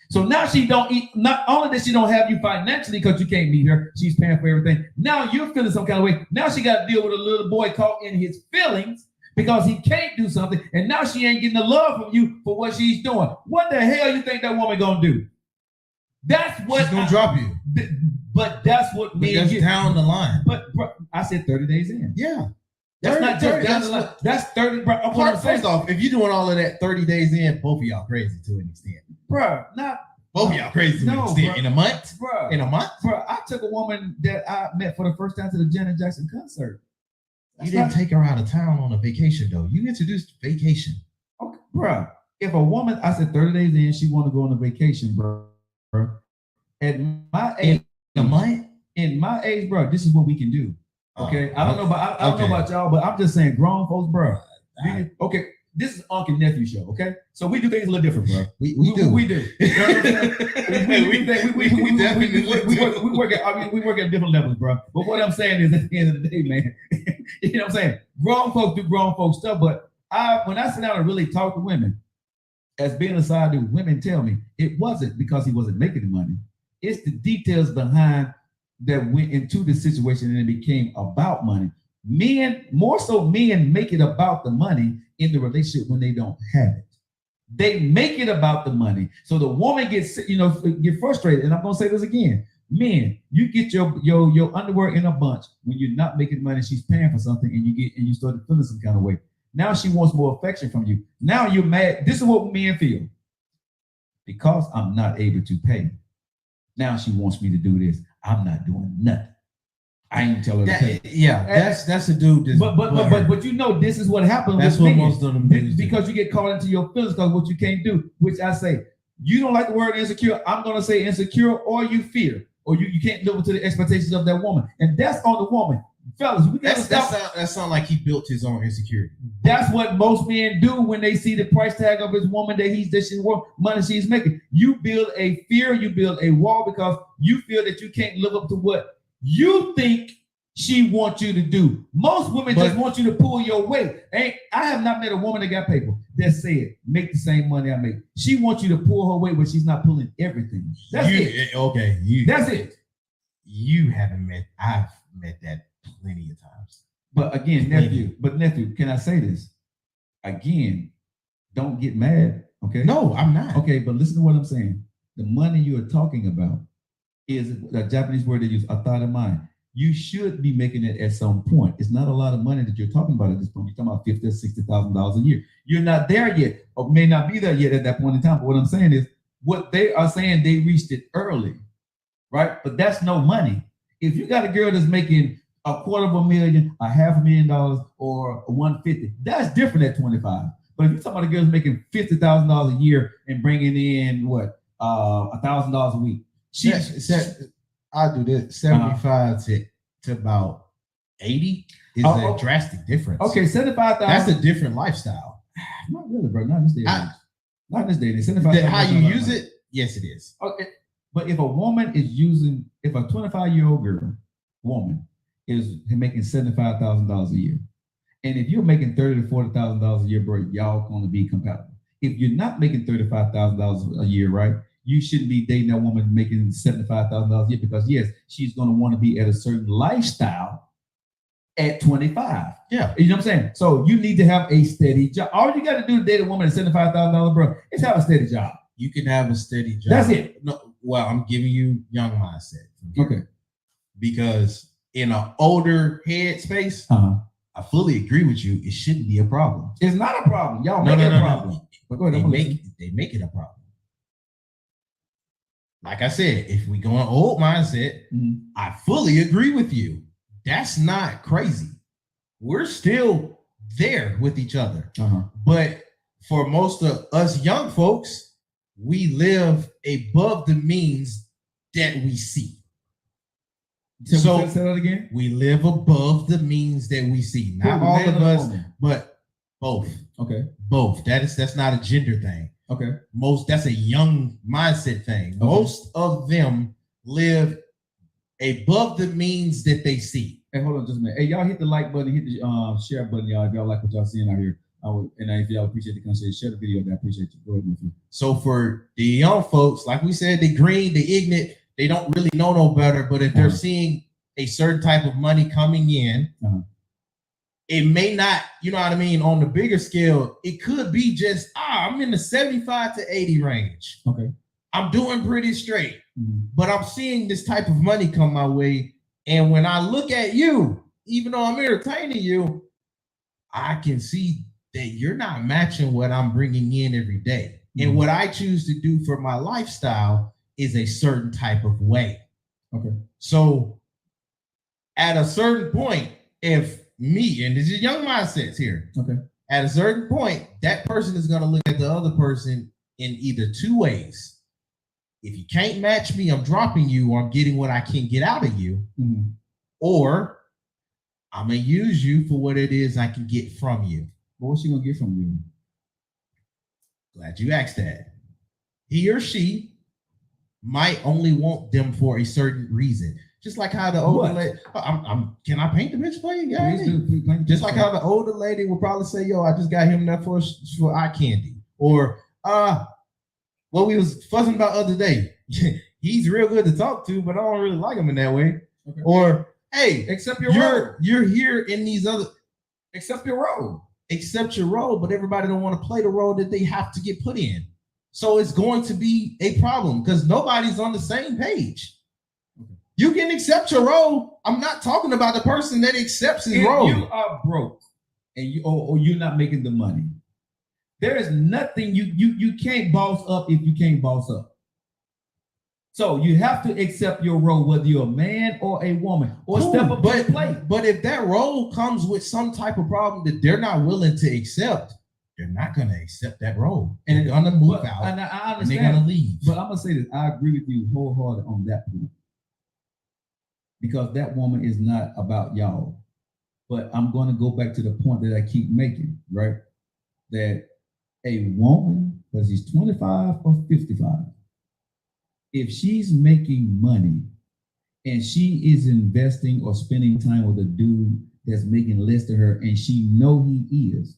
So now she don't eat, not only that she don't have you financially because you can't meet her, she's paying for everything. Now you're feeling some kind of way. Now she got to deal with a little boy caught in his feelings because he can't do something, and now she ain't getting the love from you for what she's doing. What the hell you think that woman gonna do? That's what she's gonna drop you. But that's what men that's get down the line. But bro, I said 30 days in. Yeah. That's 30, not just down the line. That's 30. Bro, first off, if you're doing all of that 30 days in, both of y'all crazy to an extent. Bro, not both of y'all crazy to an extent. Bro. In a month? Bro. In a month? Bro, I took a woman that I met for the first time to the Janet Jackson concert. You didn't take her out of town on a vacation, though. You introduced vacation. Okay, bro. If a woman, I said 30 days in, she want to go on a vacation, bro. At my age, in my age, bro, this is what we can do. Okay, I don't know about y'all, but I'm just saying, grown folks, bro. Okay, this is Uncle Nephew show. Okay, so we do things a little different, bro. We do. We do. You know what I'm saying? we work at different levels, bro. But what I'm saying is, at the end of the day, man, you know what I'm saying? Grown folks do grown folks stuff, but when I sit down and really talk to women, as being a side dude, women tell me it wasn't because he wasn't making the money. It's the details behind that went into the situation and it became about money. Men, more so men make it about the money in the relationship when they don't have it. They make it about the money. So the woman gets, get frustrated. And I'm gonna say this again. Men, you get your underwear in a bunch when you're not making money, she's paying for something and you start feeling some kind of way. Now she wants more affection from you. Now you're mad. This is what men feel. Because I'm not able to pay. Now she wants me to do this. I'm not doing nothing. I ain't tell her to pay. Yeah, that's a dude. But you know this is what happens. That's what most of them do. Because you get caught into your feelings because what you can't do. Which I say, you don't like the word insecure. I'm gonna say insecure, or you fear, or you can't live up to the expectations of that woman, and that's on the woman. Fellas, we gotta stop. That sound like he built his own insecurity. That's what most men do when they see the price tag of his woman money she's making. You build a fear, you build a wall because you feel that you can't live up to what you think she wants you to do. Most women just want you to pull your weight. I have not met a woman that got paper. Just say it. Make the same money I make. She wants you to pull her weight, but she's not pulling everything. That's it. Okay. That's it. You haven't met. I've met that plenty of times. But again, nephew, can I say this? Again, don't get mad. Okay. No, I'm not. Okay, but listen to what I'm saying. The money you are talking about is a Japanese word they use, a thought of mind. You should be making it at some point. It's not a lot of money that you're talking about at this point. You're talking about $50,000 or $60,000 a year. You're not there yet, or may not be there yet at that point in time. But what I'm saying is, what they are saying, they reached it early, right? But that's no money. If you got a girl that's making $250,000, $500,000, or $150,000, that's different at 25. But if you're talking about a girl that's making $50,000 a year and bringing in what $1,000 a week, I'll do this 75 to about 80 is a drastic difference. Okay, 75,000. That's a different lifestyle. Not really, bro. Not in this day. Not in this day. 75,000. How you use it? Yes, it is. Okay, but if a woman is using, if a 25-year-old woman is making $75,000 a year, and if you're making $30,000 to $40,000 a year, bro, y'all gonna be compatible. If you're not making $35,000 a year, right? You shouldn't be dating a woman making $75,000 a year, because yes, she's going to want to be at a certain lifestyle at 25. Yeah. You know what I'm saying? So you need to have a steady job. All you got to do to date a woman at $75,000, bro, is have a steady job. You can have a steady job. That's it. No, well, I'm giving you young mindset. Okay. Because in an older head space, I fully agree with you. It shouldn't be a problem. It's not a problem. Y'all make it a problem. No. But go ahead, they make it a problem. Like I said, if we go on old mindset, I fully agree with you. That's not crazy. We're still there with each other. But for most of us young folks, we live above the means that we see. So say that again. We live above the means that we see. Not all of us, but both. Okay. Both. That's not a gender thing. Okay. That's a young mindset thing. Okay. Most of them live above the means that they see. Hey, hold on just a minute. Hey, y'all hit the like button, hit the share button, y'all. If y'all like what y'all seeing out here. And if y'all appreciate the conversation, share the video. I appreciate you. Go ahead, Matthew. So for the young folks, like we said, they green, they ignorant, they don't really know no better. But if they're seeing a certain type of money coming in, it may not, you know what I mean, on the bigger scale, it could be just, I'm in the 75 to 80 range. Okay. I'm doing pretty straight, but I'm seeing this type of money come my way. And when I look at you, even though I'm entertaining you, I can see that you're not matching what I'm bringing in every day. And what I choose to do for my lifestyle is a certain type of way. Okay. So at a certain point, if me, and this is young mindsets here. Okay. At a certain point, that person is going to look at the other person in either two ways. If you can't match me, I'm dropping you, or I'm getting what I can get out of you, or I'm going to use you for what it is I can get from you. Well, what's she going to get from you? Glad you asked that. He or she might only want them for a certain reason. Just like how the older lady, can I paint the picture for you? Yeah, please just like how the older lady will probably say, yo, I just got him that for eye candy. Or, what we was fussing about the other day. He's real good to talk to, but I don't really like him in that way. Okay. Or, hey, accept your role. You're here in these other, accept your role. Accept your role, but everybody don't want to play the role that they have to get put in. So it's going to be a problem because nobody's on the same page. You can accept your role. I'm not talking about the person that accepts his role. You are broke and you're not making the money. There is nothing you can't boss up if you can't boss up. So you have to accept your role, whether you're a man or a woman, or step up to the plate. But if that role comes with some type of problem that they're not willing to accept, they're not going to accept that role, and they're going to move out. And I understand, and they're going to leave. But I'm going to say this: I agree with you wholeheartedly on that point, because that woman is not about y'all. But I'm going to go back to the point that I keep making, right? That a woman, whether she's 25 or 55, if she's making money and she is investing or spending time with a dude that's making less than her and she know he is,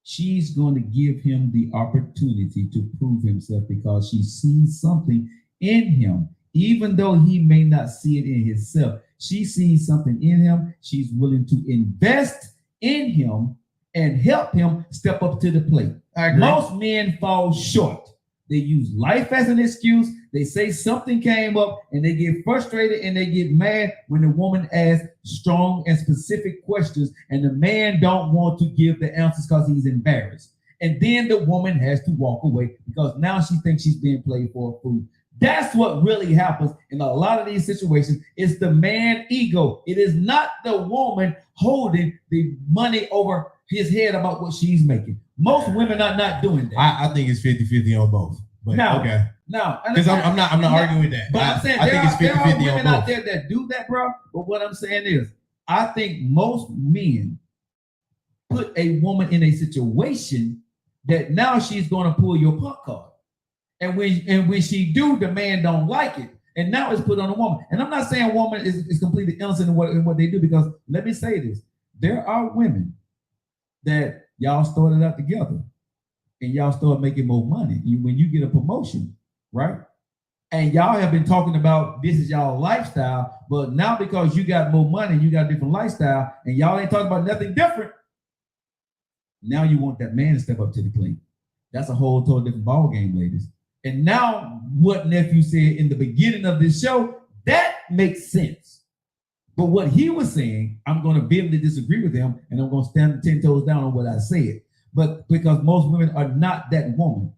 she's going to give him the opportunity to prove himself because she sees something in him, even though he may not see it in himself. She sees something in him. She's willing to invest in him and help him step up to the plate. Most men fall short. They use life as an excuse. They say something came up and they get frustrated and they get mad when the woman asks strong and specific questions and the man don't want to give the answers because he's embarrassed. And then the woman has to walk away because now she thinks she's being played for a fool. That's what really happens in a lot of these situations. It's the man ego. It is not the woman holding the money over his head about what she's making. Most women are not doing that. I think it's 50-50 on both. But now, okay. Now, because I'm not arguing with that. But I'm saying there are women out there that do that, bro. But what I'm saying is, I think most men put a woman in a situation that now she's going to pull your punk card, and when she do, the man don't like it, and now it's put on a woman. And I'm not saying a woman is completely innocent in what they do, because let me say this: there are women that y'all started out together and y'all start making more money. When you get a promotion, right? And y'all have been talking about this is y'all lifestyle, but now because you got more money, you got a different lifestyle, and y'all ain't talking about nothing different. Now you want that man to step up to the plate. That's a whole total different ball game, ladies. And now what nephew said in the beginning of this show, that makes sense. But what he was saying, I'm going to be able to disagree with him, and I'm going to stand 10 toes down on what I said. But because most women are not that woman.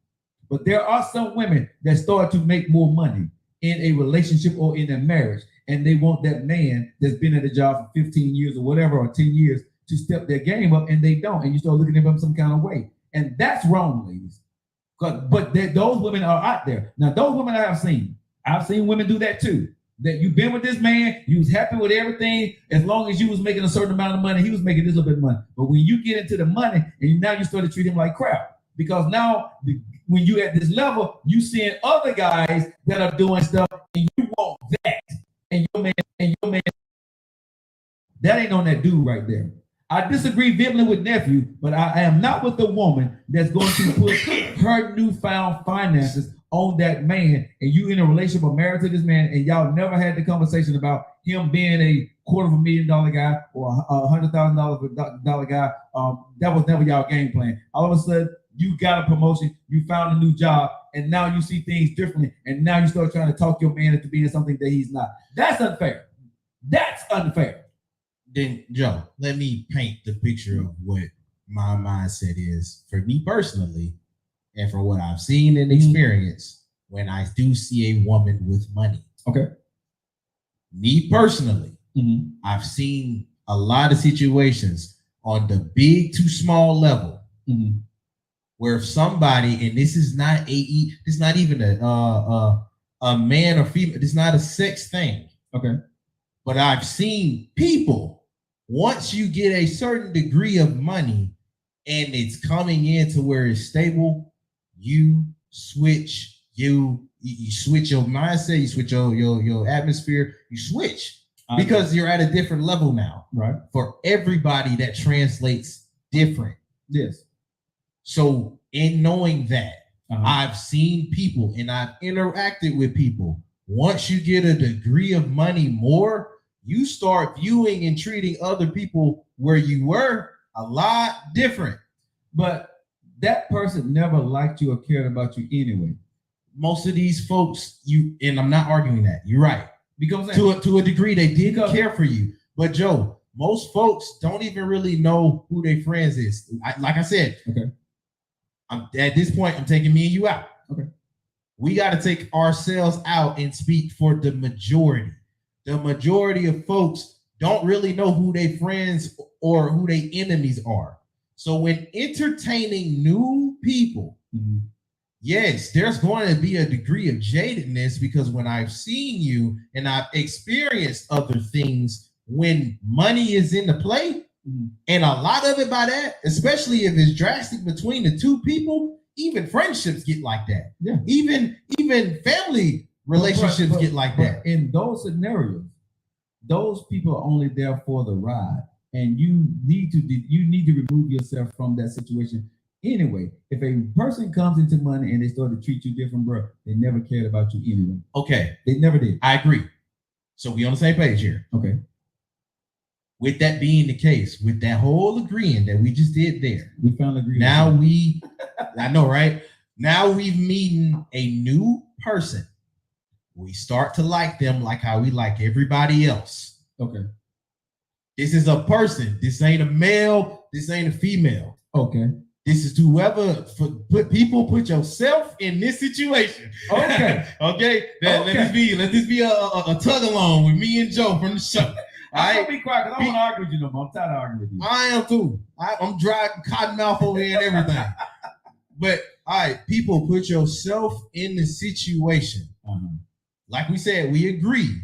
But there are some women that start to make more money in a relationship or in a marriage, and they want that man that's been at a job for 15 years or whatever, or 10 years, to step their game up, and they don't, and you start looking at them some kind of way. And that's wrong, ladies. But those women are out there. Now, those women I've seen women do that too. That you've been with this man, you was happy with everything, as long as you was making a certain amount of money, he was making this little bit of money. But when you get into the money, and now you start to treat him like crap, because now when you at this level, you seeing other guys that are doing stuff, and you want that, and your man, that ain't on that dude right there. I disagree vehemently with nephew, but I am not with the woman that's going to put her newfound finances on that man, and you in a relationship or married to this man, and y'all never had the conversation about him being a $250,000 guy or $100,000 guy. That was never y'all game plan. All of a sudden, you got a promotion, you found a new job, and now you see things differently, and now you start trying to talk your man into being something that he's not. That's unfair. That's unfair. Then, Joe, let me paint the picture of what my mindset is for me personally, and for what I've seen and experienced when I do see a woman with money. Okay. Me personally, I've seen a lot of situations on the big to small level where if somebody, and this is not it's not even a man or female, it's not a sex thing. Okay. But I've seen people, once you get a certain degree of money and it's coming in to where it's stable, you switch your mindset, you switch your atmosphere, you switch because you're at a different level now. Right. For everybody, that translates different. Yes. So in knowing that, I've seen people and I've interacted with people. Once you get a degree of money more, you start viewing and treating other people where you were a lot different. But that person never liked you or cared about you anyway. Most of these folks, and I'm not arguing that. You're right. Because to a degree, they did care for you. But Joe, most folks don't even really know who their friends is. Like I said, okay. At this point, I'm taking me and you out. Okay. We got to take ourselves out and speak for the majority. The majority of folks don't really know who their friends or who their enemies are. So when entertaining new people, yes, there's going to be a degree of jadedness, because when I've seen you and I've experienced other things, when money is in the play, and a lot of it by that, especially if it's drastic between the two people, even friendships get like that. Yeah. Even family relationships get like that. In those scenarios, those people are only there for the ride. and you need to remove yourself from that situation. Anyway, if a person comes into money and they start to treat you different, bro, they never cared about you anyway. Okay. They never did. I agree. So we on the same page here. Okay. With that being the case, with that whole agreeing that we just did there, we found agreement. Now I know, right? Now we've meeting a new person. We start to like them like how we like everybody else. Okay. This is a person. This ain't a male. This ain't a female. Okay. This is whoever put yourself in this situation. Okay. Okay. Let this be a tug along with me and Joe from the show. I'm gonna be quiet because I don't want to argue with you no more. I'm tired of arguing with you. I am too. I'm dry cotton mouth over here and everything. But all right, people, put yourself in the situation. Like we said, we agree.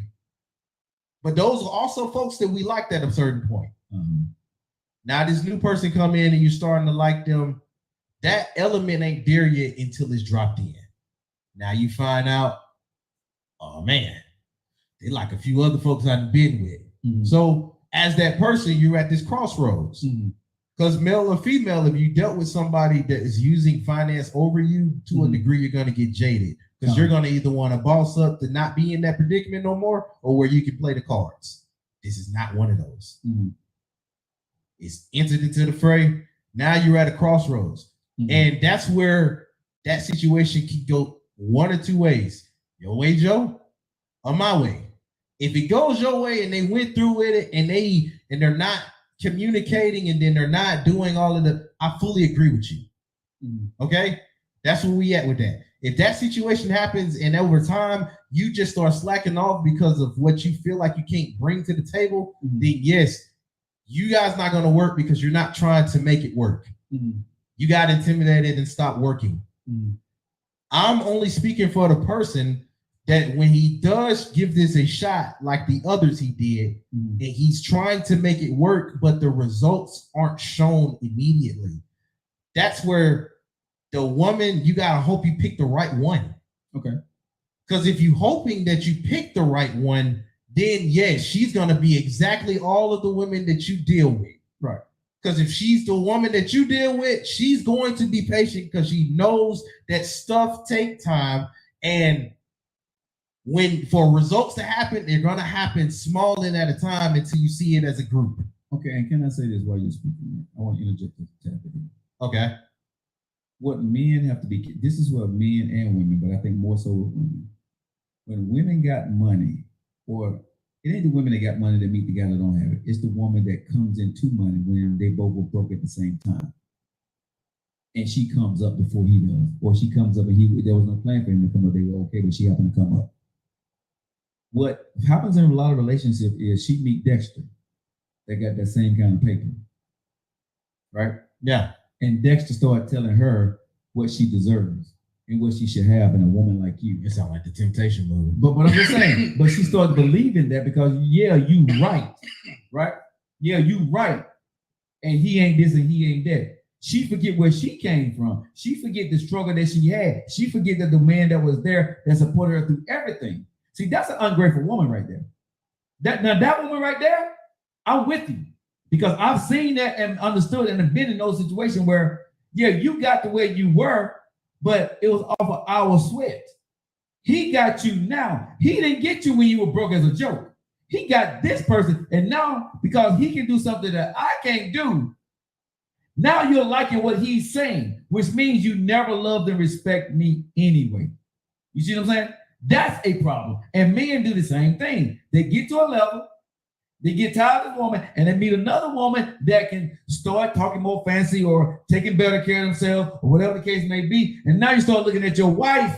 But those are also folks that we liked at a certain point. Now this new person come in and you're starting to like them. That element ain't there yet until it's dropped in. Now you find out, oh man, they like a few other folks I've been with. So as that person, you're at this crossroads. Because male or female, if you dealt with somebody that is using finance over you, to a degree, you're going to get jaded. Because you're going to either want to boss up to not be in that predicament no more, or where you can play the cards. This is not one of those. It's entered into the fray. Now you're at a crossroads. And that's where that situation can go one or two ways. Your way, Joe, or my way. If it goes your way and they went through with it and they're not communicating and then they're not doing all of I fully agree with you. Okay? That's where we at with that. If that situation happens and over time you just start slacking off because of what you feel like you can't bring to the table, then yes, you guys not going to work because you're not trying to make it work. You got intimidated and stopped working. I'm only speaking for the person that when he does give this a shot, like the others he did, and he's trying to make it work, but the results aren't shown immediately. That's where the woman, you gotta hope you pick the right one. Okay. Because if you're hoping that you pick the right one, then yes, she's gonna be exactly all of the women that you deal with. Right. Because if she's the woman that you deal with, she's going to be patient because she knows that stuff take time, and when for results to happen, they're gonna happen small and at a time until you see it as a group. Okay, and can I say this while you're speaking? I want to interject this tab in. Okay. What men have to be, this is what men and women, but I think more so with women. When women got money, or it ain't the women that got money that meet the guy that don't have it. It's the woman that comes into money when they both were broke at the same time. And she comes up before he does. Or she comes up and there was no plan for him to come up. They were okay, but she happened to come up. What happens in a lot of relationships is she meet Dexter. They got that same kind of paper. Right? Yeah. And Dexter started telling her what she deserves and what she should have in a woman like you. It sounds like the Temptation movie. But I'm just saying, but she started believing that because, yeah, you right. Yeah, you right. And he ain't this and he ain't that. She forget where she came from. She forget the struggle that she had. She forget that the man that was there that supported her through everything. See, that's an ungrateful woman right there. That woman right there, I'm with you. Because I've seen that and understood and have been in those situations where, yeah, you got to where you were, but it was off of our sweat. He got you now. He didn't get you when you were broke as a joke. He got this person, and now because he can do something that I can't do, now you're liking what he's saying, which means you never loved and respect me anyway. You see what I'm saying? That's a problem. And men do the same thing. They get to a level, they get tired of the woman, and they meet another woman that can start talking more fancy or taking better care of themselves or whatever the case may be. And now you start looking at your wife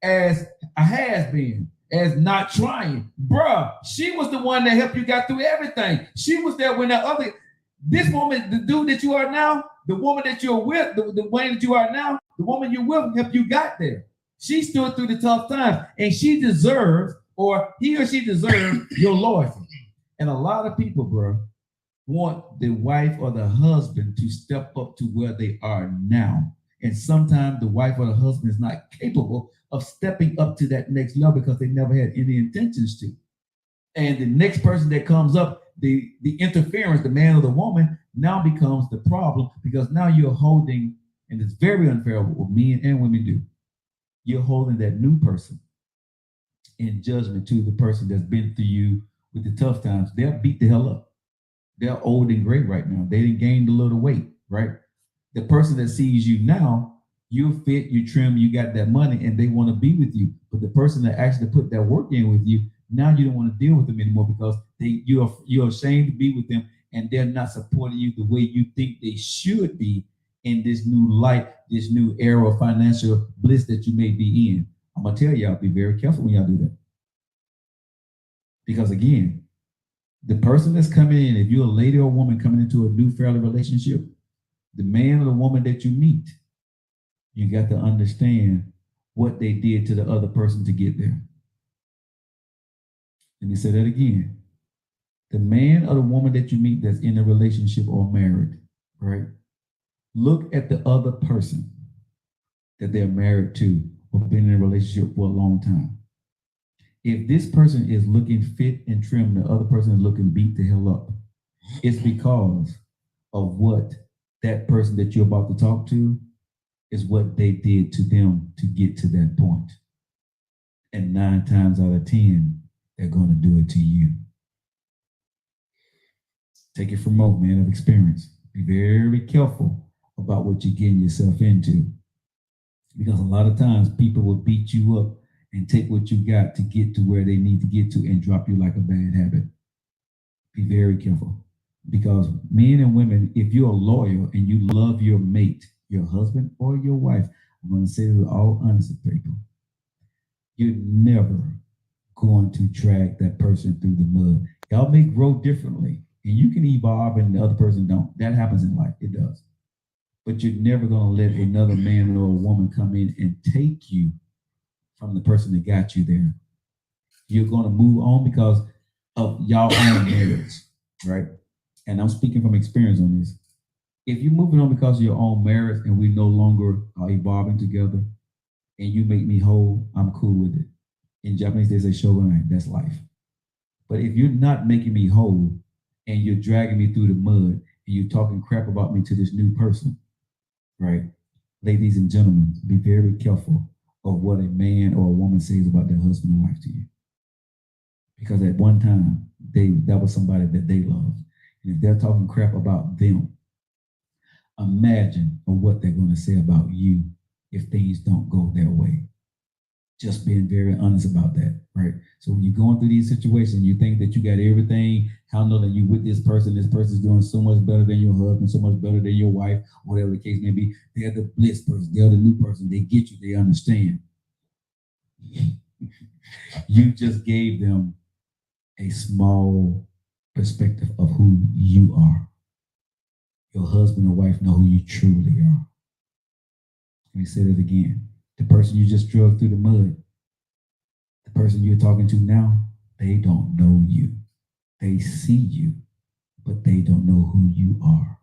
as a has-been, as not trying. Bruh, she was the one that helped you got through everything. She was there when this woman, the dude that you are now, the woman that you're with, the woman that you are now, the woman you're with helped you got there. She stood through the tough times, and she deserves, or he or she deserves your loyalty. And a lot of people, bro, want the wife or the husband to step up to where they are now. And sometimes the wife or the husband is not capable of stepping up to that next level because they never had any intentions to. And the next person that comes up, the interference, the man or the woman, now becomes the problem because now you're holding, and it's very unfair what men and women do. You're holding that new person in judgment to the person that's been through you with the tough times. They'll beat the hell up. They're old and gray right now. They didn't gain a little weight, right? The person that sees you now, you're fit, you trim, you got that money, and they want to be with you. But the person that actually put that work in with you, now you don't want to deal with them anymore because you're ashamed to be with them, and they're not supporting you the way you think they should be in this new light, this new era of financial bliss that you may be in. I'm gonna tell y'all, be very careful when y'all do that. Because again, the person that's coming in, if you're a lady or a woman coming into a new family relationship, the man or the woman that you meet, you got to understand what they did to the other person to get there. Let me say that again. The man or the woman that you meet that's in a relationship or married, right? Look at the other person that they're married to or been in a relationship for a long time. If this person is looking fit and trim, the other person is looking beat the hell up, it's because of what that person that you're about to talk to is what they did to them to get to that point. And 9 times out of 10, they're going to do it to you. Take it from a man of experience. Be very careful about what you're getting yourself into. Because a lot of times people will beat you up and take what you got to get to where they need to get to and drop you like a bad habit. Be very careful. Because men and women, if you're loyal and you love your mate, your husband or your wife, I'm going to say this with all honesty, people, you're never going to drag that person through the mud. Y'all may grow differently, and you can evolve and the other person don't. That happens in life. It does. But you're never going to let another man or a woman come in and take you from the person that got you there. You're going to move on because of y'all own marriage, right? And I'm speaking from experience on this. If you're moving on because of your own marriage and we no longer are evolving together and you make me whole, I'm cool with it. In Japanese, they say shogunai, that's life. But if you're not making me whole and you're dragging me through the mud and you're talking crap about me to this new person, right? Ladies and gentlemen, be very careful of what a man or a woman says about their husband or wife to you. Because at one time, that was somebody that they loved. And if they're talking crap about them, imagine what they're going to say about you if things don't go their way. Just being very honest about that, right? So when you're going through these situations, you think that you got everything handled and you with this person's doing so much better than your husband, so much better than your wife, whatever the case may be. They're the bliss person, they're the new person, they get you, they understand. You just gave them a small perspective of who you are. Your husband or wife know who you truly are. Let me say that again. The person you just drug through the mud, the person you're talking to now, they don't know you. They see you, but they don't know who you are.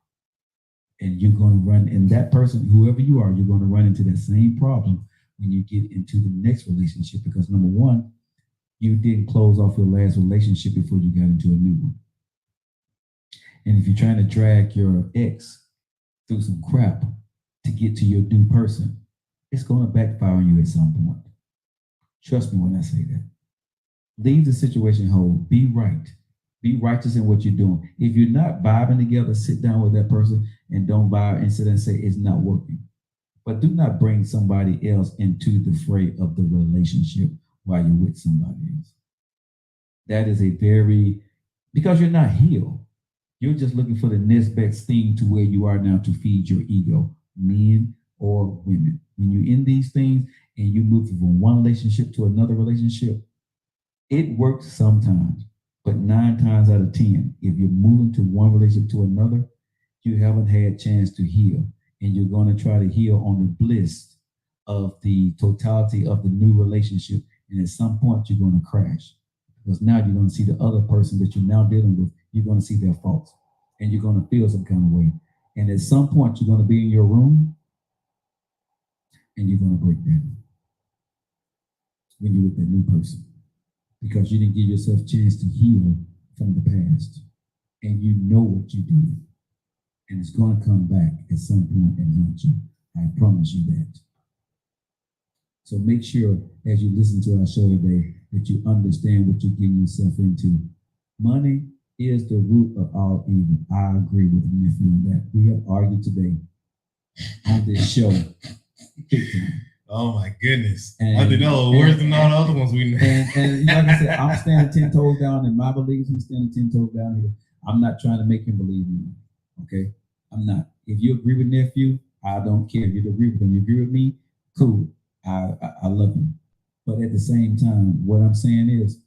And you're going to run, and that person, whoever you are, you're going to run into that same problem when you get into the next relationship. Because number one, you didn't close off your last relationship before you got into a new one. And if you're trying to drag your ex through some crap to get to your new person, it's going to backfire on you at some point. Trust me when I say that. Leave the situation whole. Be right. Be righteous in what you're doing. If you're not vibing together, sit down with that person and don't vibe and sit and say it's not working. But do not bring somebody else into the fray of the relationship while you're with somebody else. That is because you're not healed. You're just looking for the next best thing to where you are now to feed your ego, men or women. When you're in these things and you move from one relationship to another relationship, it works sometimes, but 9 times out of 10, if you're moving to one relationship to another, you haven't had a chance to heal. And you're going to try to heal on the bliss of the totality of the new relationship. And at some point, you're going to crash. Because now you're going to see the other person that you're now dealing with, you're going to see their faults. And you're going to feel some kind of way. And at some point, you're going to be in your room and you're going to break down when you're with that new person. Because you didn't give yourself a chance to heal from the past. and you know what you did, and it's going to come back at some point and haunt you. I promise you that. So make sure as you listen to our show today that you understand what you're getting yourself into. Money is the root of all evil. I agree with the nephew on that. We have argued today on this show. Big time. Oh my goodness. And, I didn't know worse than all the other ones we know. And like I said, I'm standing 10 toes down in my beliefs. He's standing 10 toes down here. I'm not trying to make him believe me. Okay? I'm not. If you agree with nephew, I don't care. If you agree with him, you agree with me, cool. I love you. But at the same time, what I'm saying is,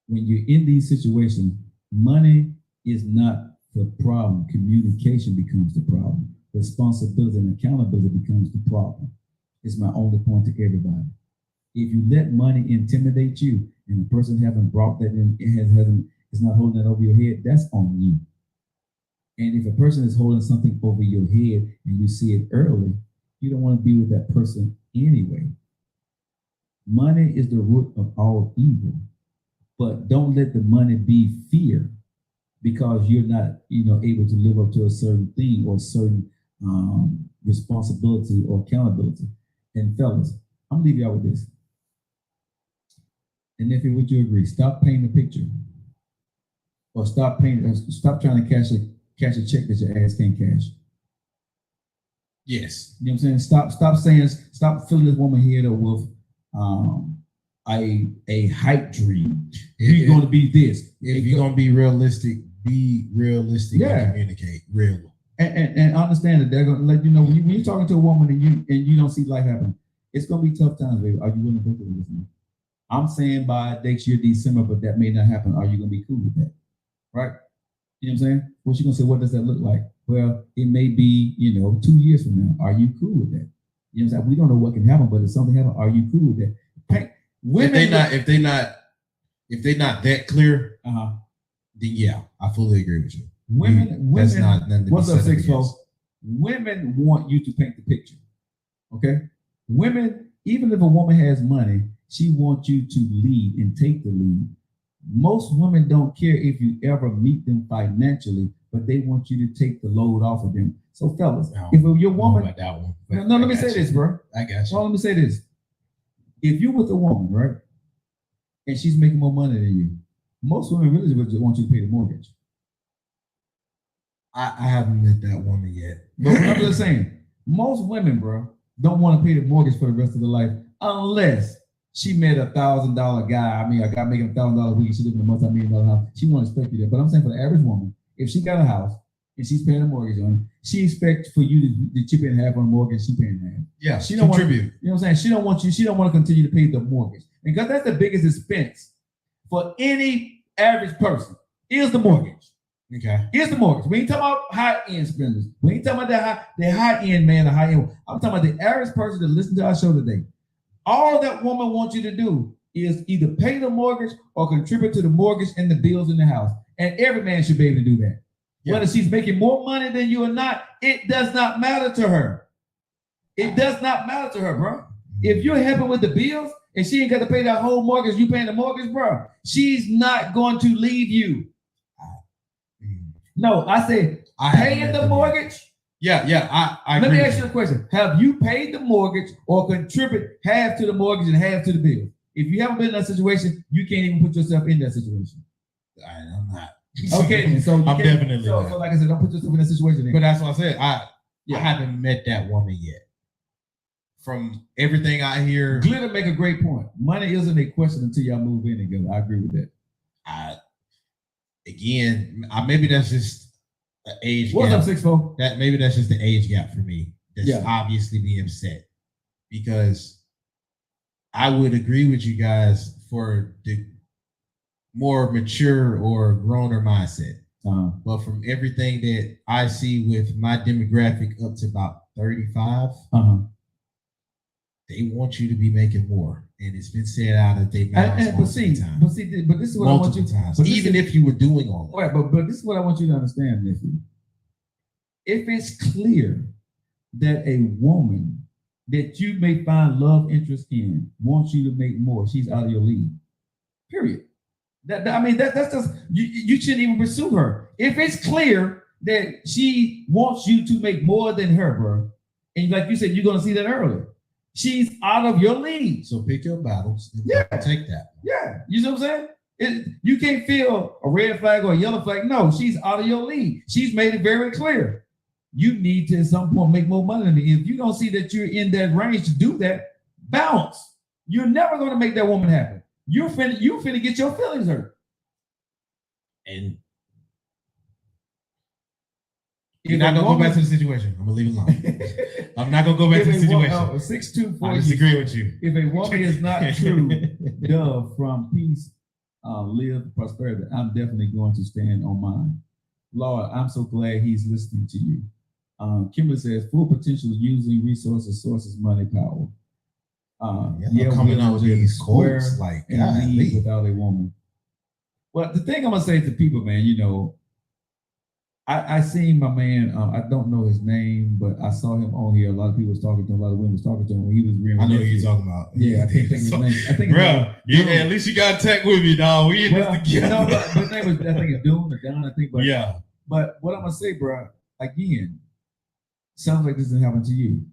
when you're in these situations, money is not the problem. Communication becomes the problem. Responsibility and accountability becomes the problem. It's my only point to everybody. If you let money intimidate you and the person haven't brought that in, is not holding that over your head, that's on you. And if a person is holding something over your head and you see it early, you don't want to be with that person anyway. Money is the root of all evil, but don't let the money be fear because you're not, able to live up to a certain thing or certain responsibility or accountability. And fellas, I'm gonna leave y'all with this. And if would you agree, stop painting the picture, or stop trying to cash a check that your ass can't cash. Yes. You know what I'm saying? Stop filling this woman head up with a hype dream. You're going to be this. If you're going to be realistic and communicate real. And understand that they're going to let you know when you're talking to a woman and you don't see life happen, it's going to be tough times, baby. Are you willing to go through with me? I'm saying by next year, December, but that may not happen. Are you going to be cool with that? Right? You know what I'm saying? What you going to say? What does that look like? Well, it may be, 2 years from now. Are you cool with that? You know what I'm saying? We don't know what can happen, but if something happens, are you cool with that? If they not that clear, then yeah, I fully agree with you. Women, that's not nothing to what's be up, said 6 folks? Women want you to paint the picture. Okay? Women, even if a woman has money, she wants you to lead and take the lead. Most women don't care if you ever meet them financially, but they want you to take the load off of them. So, fellas, if your woman, about that one, no, let me say this, bro. I got you. Well, let me say this. If you're with a woman, right, and she's making more money than you, most women really just want you to pay the mortgage. I haven't met that woman yet. But I'm just saying, most women, bro, don't want to pay the mortgage for the rest of their life unless she met $1,000 guy. I mean, a guy making $1,000 a week. She lives in a multi-million-dollar house. She won't expect you that. But I'm saying for the average woman, if she got a house and she's paying a mortgage on it, she expects for you to chip in half on the mortgage. She paying half. Yeah, she don't contribute. You know what I'm saying? She don't want you. She don't want to continue to pay the mortgage because that's the biggest expense for any average person is the mortgage. Okay. Here's the mortgage. We ain't talking about high-end spenders. We ain't talking about the high-end man, the high-end. I'm talking about the average person that listens to our show today. All that woman wants you to do is either pay the mortgage or contribute to the mortgage and the bills in the house. And every man should be able to do that. Yeah. Whether she's making more money than you or not, it does not matter to her. It does not matter to her, bro. If you're helping with the bills and she ain't got to pay that whole mortgage, you paying the mortgage, bro, she's not going to leave you. No, I said paying the mortgage. Yeah, I Let me ask you a question. Have you paid the mortgage or contribute half to the mortgage and half to the bill? If you haven't been in that situation, you can't even put yourself in that situation. I'm not. Okay, so I'm definitely not. So like I said, don't put yourself in that situation. But that's what I said. I haven't met that woman yet. From everything I hear, Glitter make a great point. Money isn't a question until y'all move in together. I agree with that. Maybe that's just an age gap. What's up, 6-4? That maybe that's just the age gap for me. That's obviously being upset because I would agree with you guys for the more mature or growner mindset. But from everything that I see with my demographic up to about 35, they want you to be making more. And it's been said out of their mouths but this is what I want you to. Even if you were doing all that. Right, but this is what I want you to understand, nephew. If it's clear that a woman that you may find love interest in wants you to make more, she's out of your league. Period. That's just you shouldn't even pursue her. If it's clear that she wants you to make more than her, bro, and like you said, you're gonna see that earlier. She's out of your league. So pick your battles and take that. Yeah. You know what I'm saying? You can't feel a red flag or a yellow flag. No, she's out of your league. She's made it very clear. You need to at some point make more money than me. If you don't see that you're in that range to do that, bounce. You're never going to make that woman happy. You finna get your feelings hurt. And you're not gonna go back to the situation. I'm gonna leave it alone. I'm not gonna go back to the situation. 624. I disagree with you. If a woman is not true, dove from peace, live prosperity, I'm definitely going to stand on mine. Lord, I'm so glad he's listening to you. Kimberly says, full potential using resources, sources, money, power. Coming out with these quotes like and leave without a woman. Well, the thing I'm gonna say to people, man, I seen my man. I don't know his name, but I saw him on here. A lot of people was talking to him. A lot of women was talking to him when he was real. I know who you're talking about. Yeah, I think his name. I think, bro, at least you got tech with me, dog. We in this together. No, but his name was, I think it's Doom or Don. I think, but yeah. But what I'm gonna say, bro, again, sounds like this didn't happen to you.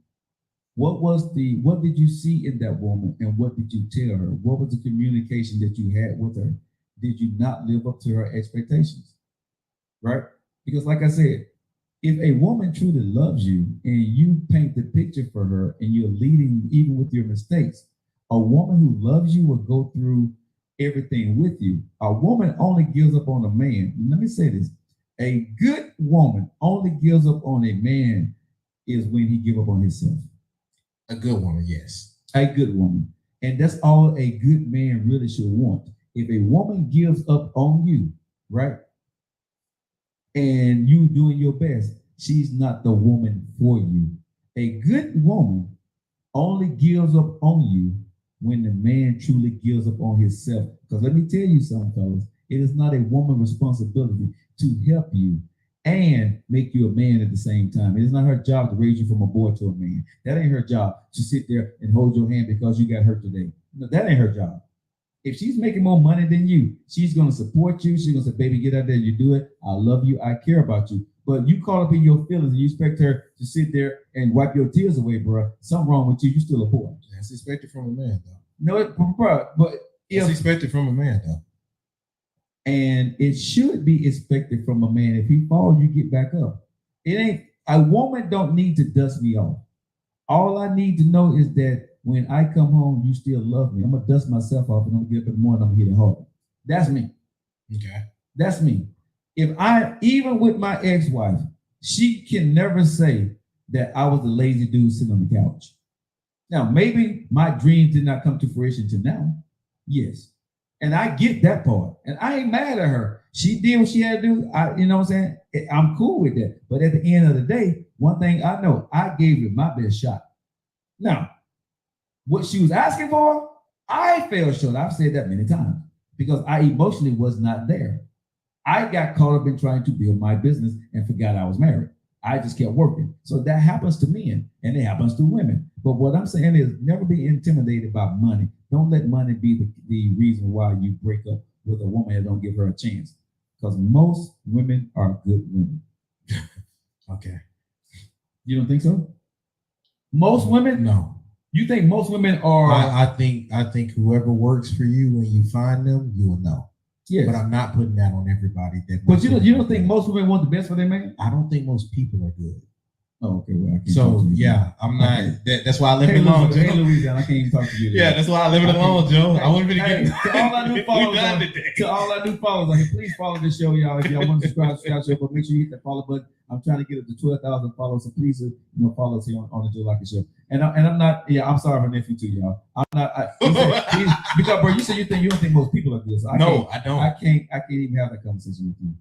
What did you see in that woman, and what did you tell her? What was the communication that you had with her? Did you not live up to her expectations? Right? Because like I said, if a woman truly loves you and you paint the picture for her and you're leading even with your mistakes, a woman who loves you will go through everything with you. A woman only gives up on a man. Let me say this. A good woman only gives up on a man is when he gives up on himself. A good woman, yes. A good woman. And that's all a good man really should want. If a woman gives up on you, right, and you doing your best, she's not the woman for you. A good woman only gives up on you when the man truly gives up on himself. Because let me tell you something, fellas, it is not a woman's responsibility to help you and make you a man at the same time. It is not her job to raise you from a boy to a man. That ain't her job to sit there and hold your hand because you got hurt today. No, that ain't her job. If she's making more money than you, she's going to support you. She's going to say, baby, get out there, you do it. I love you. I care about you. But you caught up in your feelings and you expect her to sit there and wipe your tears away, bro. Something wrong with you. You still a boy. That's expected from a man, though. No, bro, but it's expected from a man, though. And it should be expected from a man. If he falls, you get back up. It ain't, a woman don't need to dust me off. All I need to know is that when I come home, you still love me. I'm gonna dust myself off and I'm gonna get up in the morning, I'm gonna hit it hard. That's me. Okay. That's me. Even with my ex-wife, she can never say that I was the lazy dude sitting on the couch. Now, maybe my dreams did not come to fruition till now. Yes. And I get that part. And I ain't mad at her. She did what she had to do. You know what I'm saying? I'm cool with that. But at the end of the day, one thing I know, I gave it my best shot. Now, what she was asking for, I fell short. I've said that many times because I emotionally was not there. I got caught up in trying to build my business and forgot I was married. I just kept working. So that happens to men and it happens to women. But what I'm saying is never be intimidated by money. Don't let money be the reason why you break up with a woman and don't give her a chance. Because most women are good women. Okay. You don't think so? Most women? No. You think most women are? I think whoever works for you when you find them, you will know. Yes. But I'm not putting that on everybody. But you don't think most women want the best for their man? I don't think most people are good. Oh, okay. Well, so yeah, I'm not. Okay. That's why I live it alone, Joe. Hey, Louisiana, I can't even talk to you. Yeah, that's why I live it alone, Joe. I wouldn't be getting to all our new followers. Please follow the show, y'all. If y'all want to subscribe to the show, but make sure you hit that follow button. I'm trying to get up to 12,000 followers, so please, follow us here on the Joe Lockett Show. And I'm not. Yeah, I'm sorry for nephew too, y'all. I'm not. Because bro, you said you don't think most people are good. So I don't. I can't even have that conversation with you.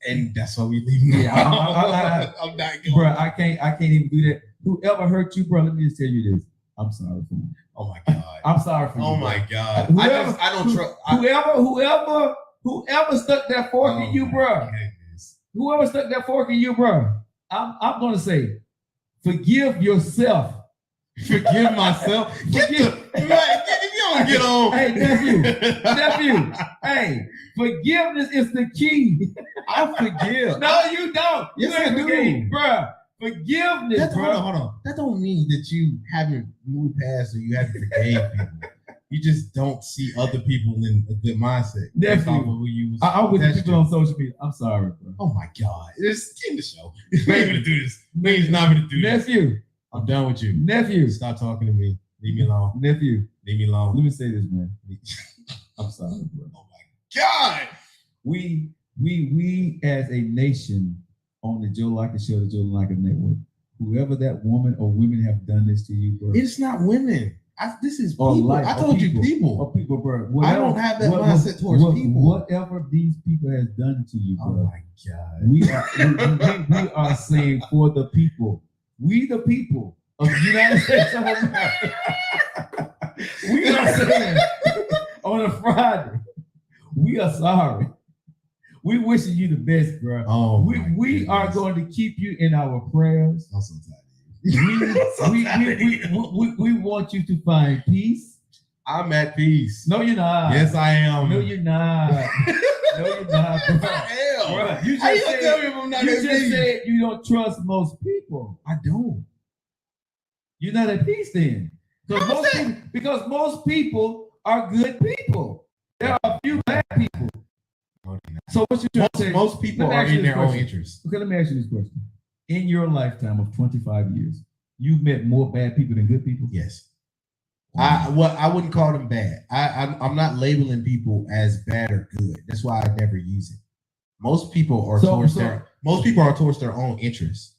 And that's why we leave. Yeah, I'm not good. Bro, I can't even do that. Whoever hurt you, bro, let me just tell you this. I'm sorry for you. Oh my God. I'm sorry for you. Oh my God. I don't trust. Whoever stuck that fork in you, bro. Whoever stuck that fork in you, bro. I'm gonna say, forgive yourself. Forgive myself. If you don't get on. Hey, nephew. Hey, forgiveness is the key. I forgive. No, you don't. Yes, You ain't I do. forgave, bruh. Forgiveness, bro. Hold on. That don't mean that you haven't moved past or you haven't forgave people. You just don't see other people in a good mindset. Based off of who you was I'm with people on social media. I'm sorry, bro. Oh my God. It's in the show. We ain't gonna do this. We ain't not gonna do this. Nephew. I'm done with you. Nephew. Stop talking to me. Leave me alone. Nephew. Leave me alone. Let me say this, man. I'm sorry, bro. Oh my God. We as a nation on the Joe Lockett Show, the Joe Lockett Network, whoever that woman or women have done this to you, bro. It's not women. This is people. I told you people. Or people, bro. Whatever, I don't have that mindset towards people. Whatever these people has done to you, bro. Oh my God. We are saying for the people. We the people of the United States of America. We are saying on a Friday, we are sorry. We wishing you the best, bro. Oh, we are going to keep you in our prayers. I'm so tired of you. We want you to find peace. I'm at peace. No, you're not. Yes, I am. No, you're not. No, you're not. Bro. Bro, You just said you don't trust most people. I don't. You're not at peace then. Because most people are good people. There are a few bad people. So what you trying to say? Most people are in their own interest. Okay, let me ask you this question. In your lifetime of 25 years, you've met more bad people than good people? Yes. I wouldn't call them bad. I'm not labeling people as bad or good. That's why I never use it. Most people are towards their own interests.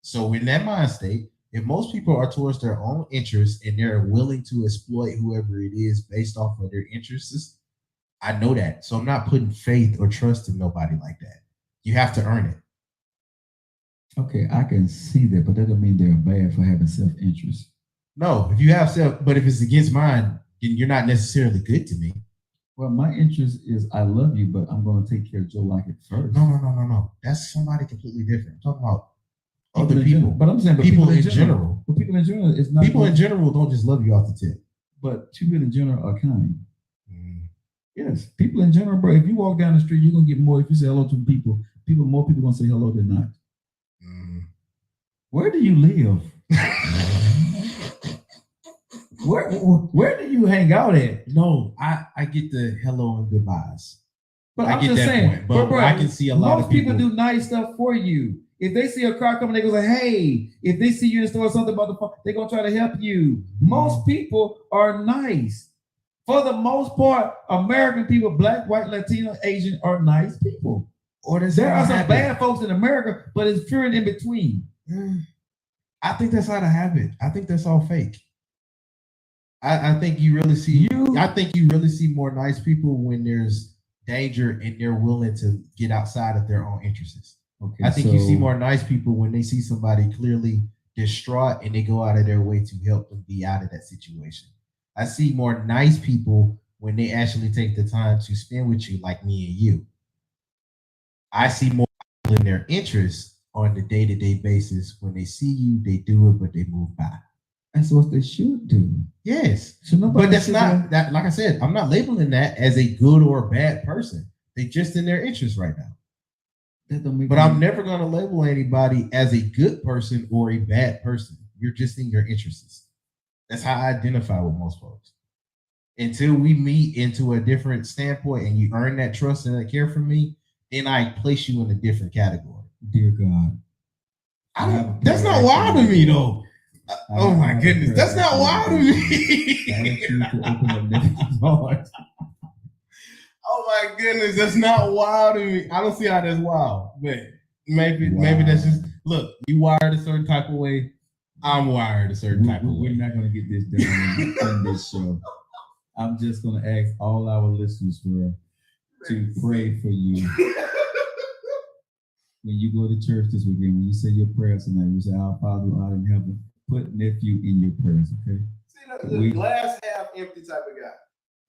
So in that mind state, if most people are towards their own interests and they're willing to exploit whoever it is based off of their interests, I know that. So I'm not putting faith or trust in nobody like that. You have to earn it. Okay, I can see that, but that doesn't mean they're bad for having self-interest. No, if you have but if it's against mine, then you're not necessarily good to me. Well, my interest is I love you, but I'm going to take care of Joe Lockett first. No. That's somebody completely different. I'm talking about other people. But I'm saying people in general. But people in general is not. People in general don't just love you off the tip. But people in general are kind. Yes, people in general, bro. If you walk down the street, you're gonna get more. If you say hello to more people gonna say hello than not. Where do you live? Where do you hang out at? No, I get the hello and goodbyes. But I'm just saying, point. But bro, I can see a lot of people do nice stuff for you. If they see a car coming, they go like, hey. If they see you in the store or something about the phone, they're gonna try to help you. Most people are nice. For the most part, American people, black, white, Latino, Asian, are nice people. There are some bad folks in America, but it's pure and in between. I think that's out of habit. I think that's all fake. I think you really see. I think you really see more nice people when there's danger and they're willing to get outside of their own interests. Okay, I think you see more nice people when they see somebody clearly distraught and they go out of their way to help them be out of that situation. I see more nice people when they actually take the time to spend with you, like me and you. I see more people in their interests on the day-to-day basis. When they see you, they do it, but they move by. That's what they should do. Yes. But that's not that. Like I said, I'm not labeling that as a good or a bad person. They're just in their interest right now. But I'm never going to label anybody as a good person or a bad person. You're just in your interests. That's how I identify with most folks. Until we meet into a different standpoint and you earn that trust and that care from me, then I place you in a different category. Dear God. That's not wild to me, though. Oh my goodness. That's not wild to me. Oh my goodness. That's not wild to me. I don't see how that's wild. But maybe that's just, look, you wired a certain type of way. I'm wired a certain type of way. We're not going to get this done on this show. I'm just going to ask all our listeners to pray for you. When you go to church this weekend, when you say your prayers tonight, you say, Our Father who art in heaven, put nephew in your prayers, okay? See, the glass half empty type of guy.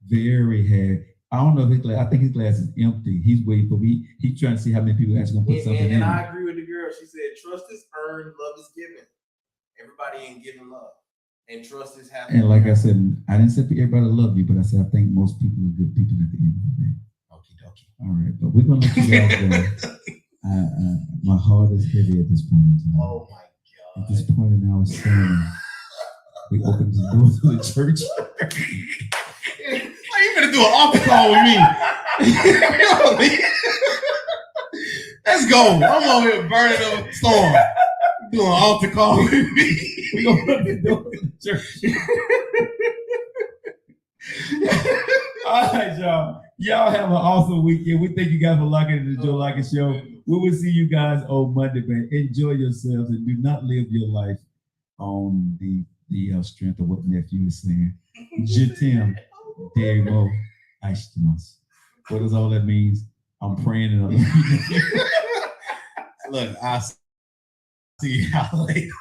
Very heavy. I don't know if his glass, I think his glass is empty. He's waiting for me. He's trying to see how many people actually going to put something in. And I agree with the girl. She said, trust is earned, love is given. Everybody ain't giving love. And trust is happening. And like I said, I didn't say everybody love you, but I said I think most people are good people at the end of the day. Okie dokie. All right, but we're gonna let you guys go. My heart is heavy at this point in time. Oh my God. At this point in our sermon, we opened the doors to the church. How you gonna do an altar call with me? Let's go. I'm over here burning up a storm. Doing an altar call with me. We're gonna open the door to the church. All right, y'all. Y'all have an awesome weekend. We thank you guys for locking in the Joe Lockett Show. We will see you guys on Monday, man. Enjoy yourselves and do not live your life on the strength of what nephew is saying. Jitim, Demo, Ashtamas. What does all that means? I'm praying and I'm Look, I'll see y'all later.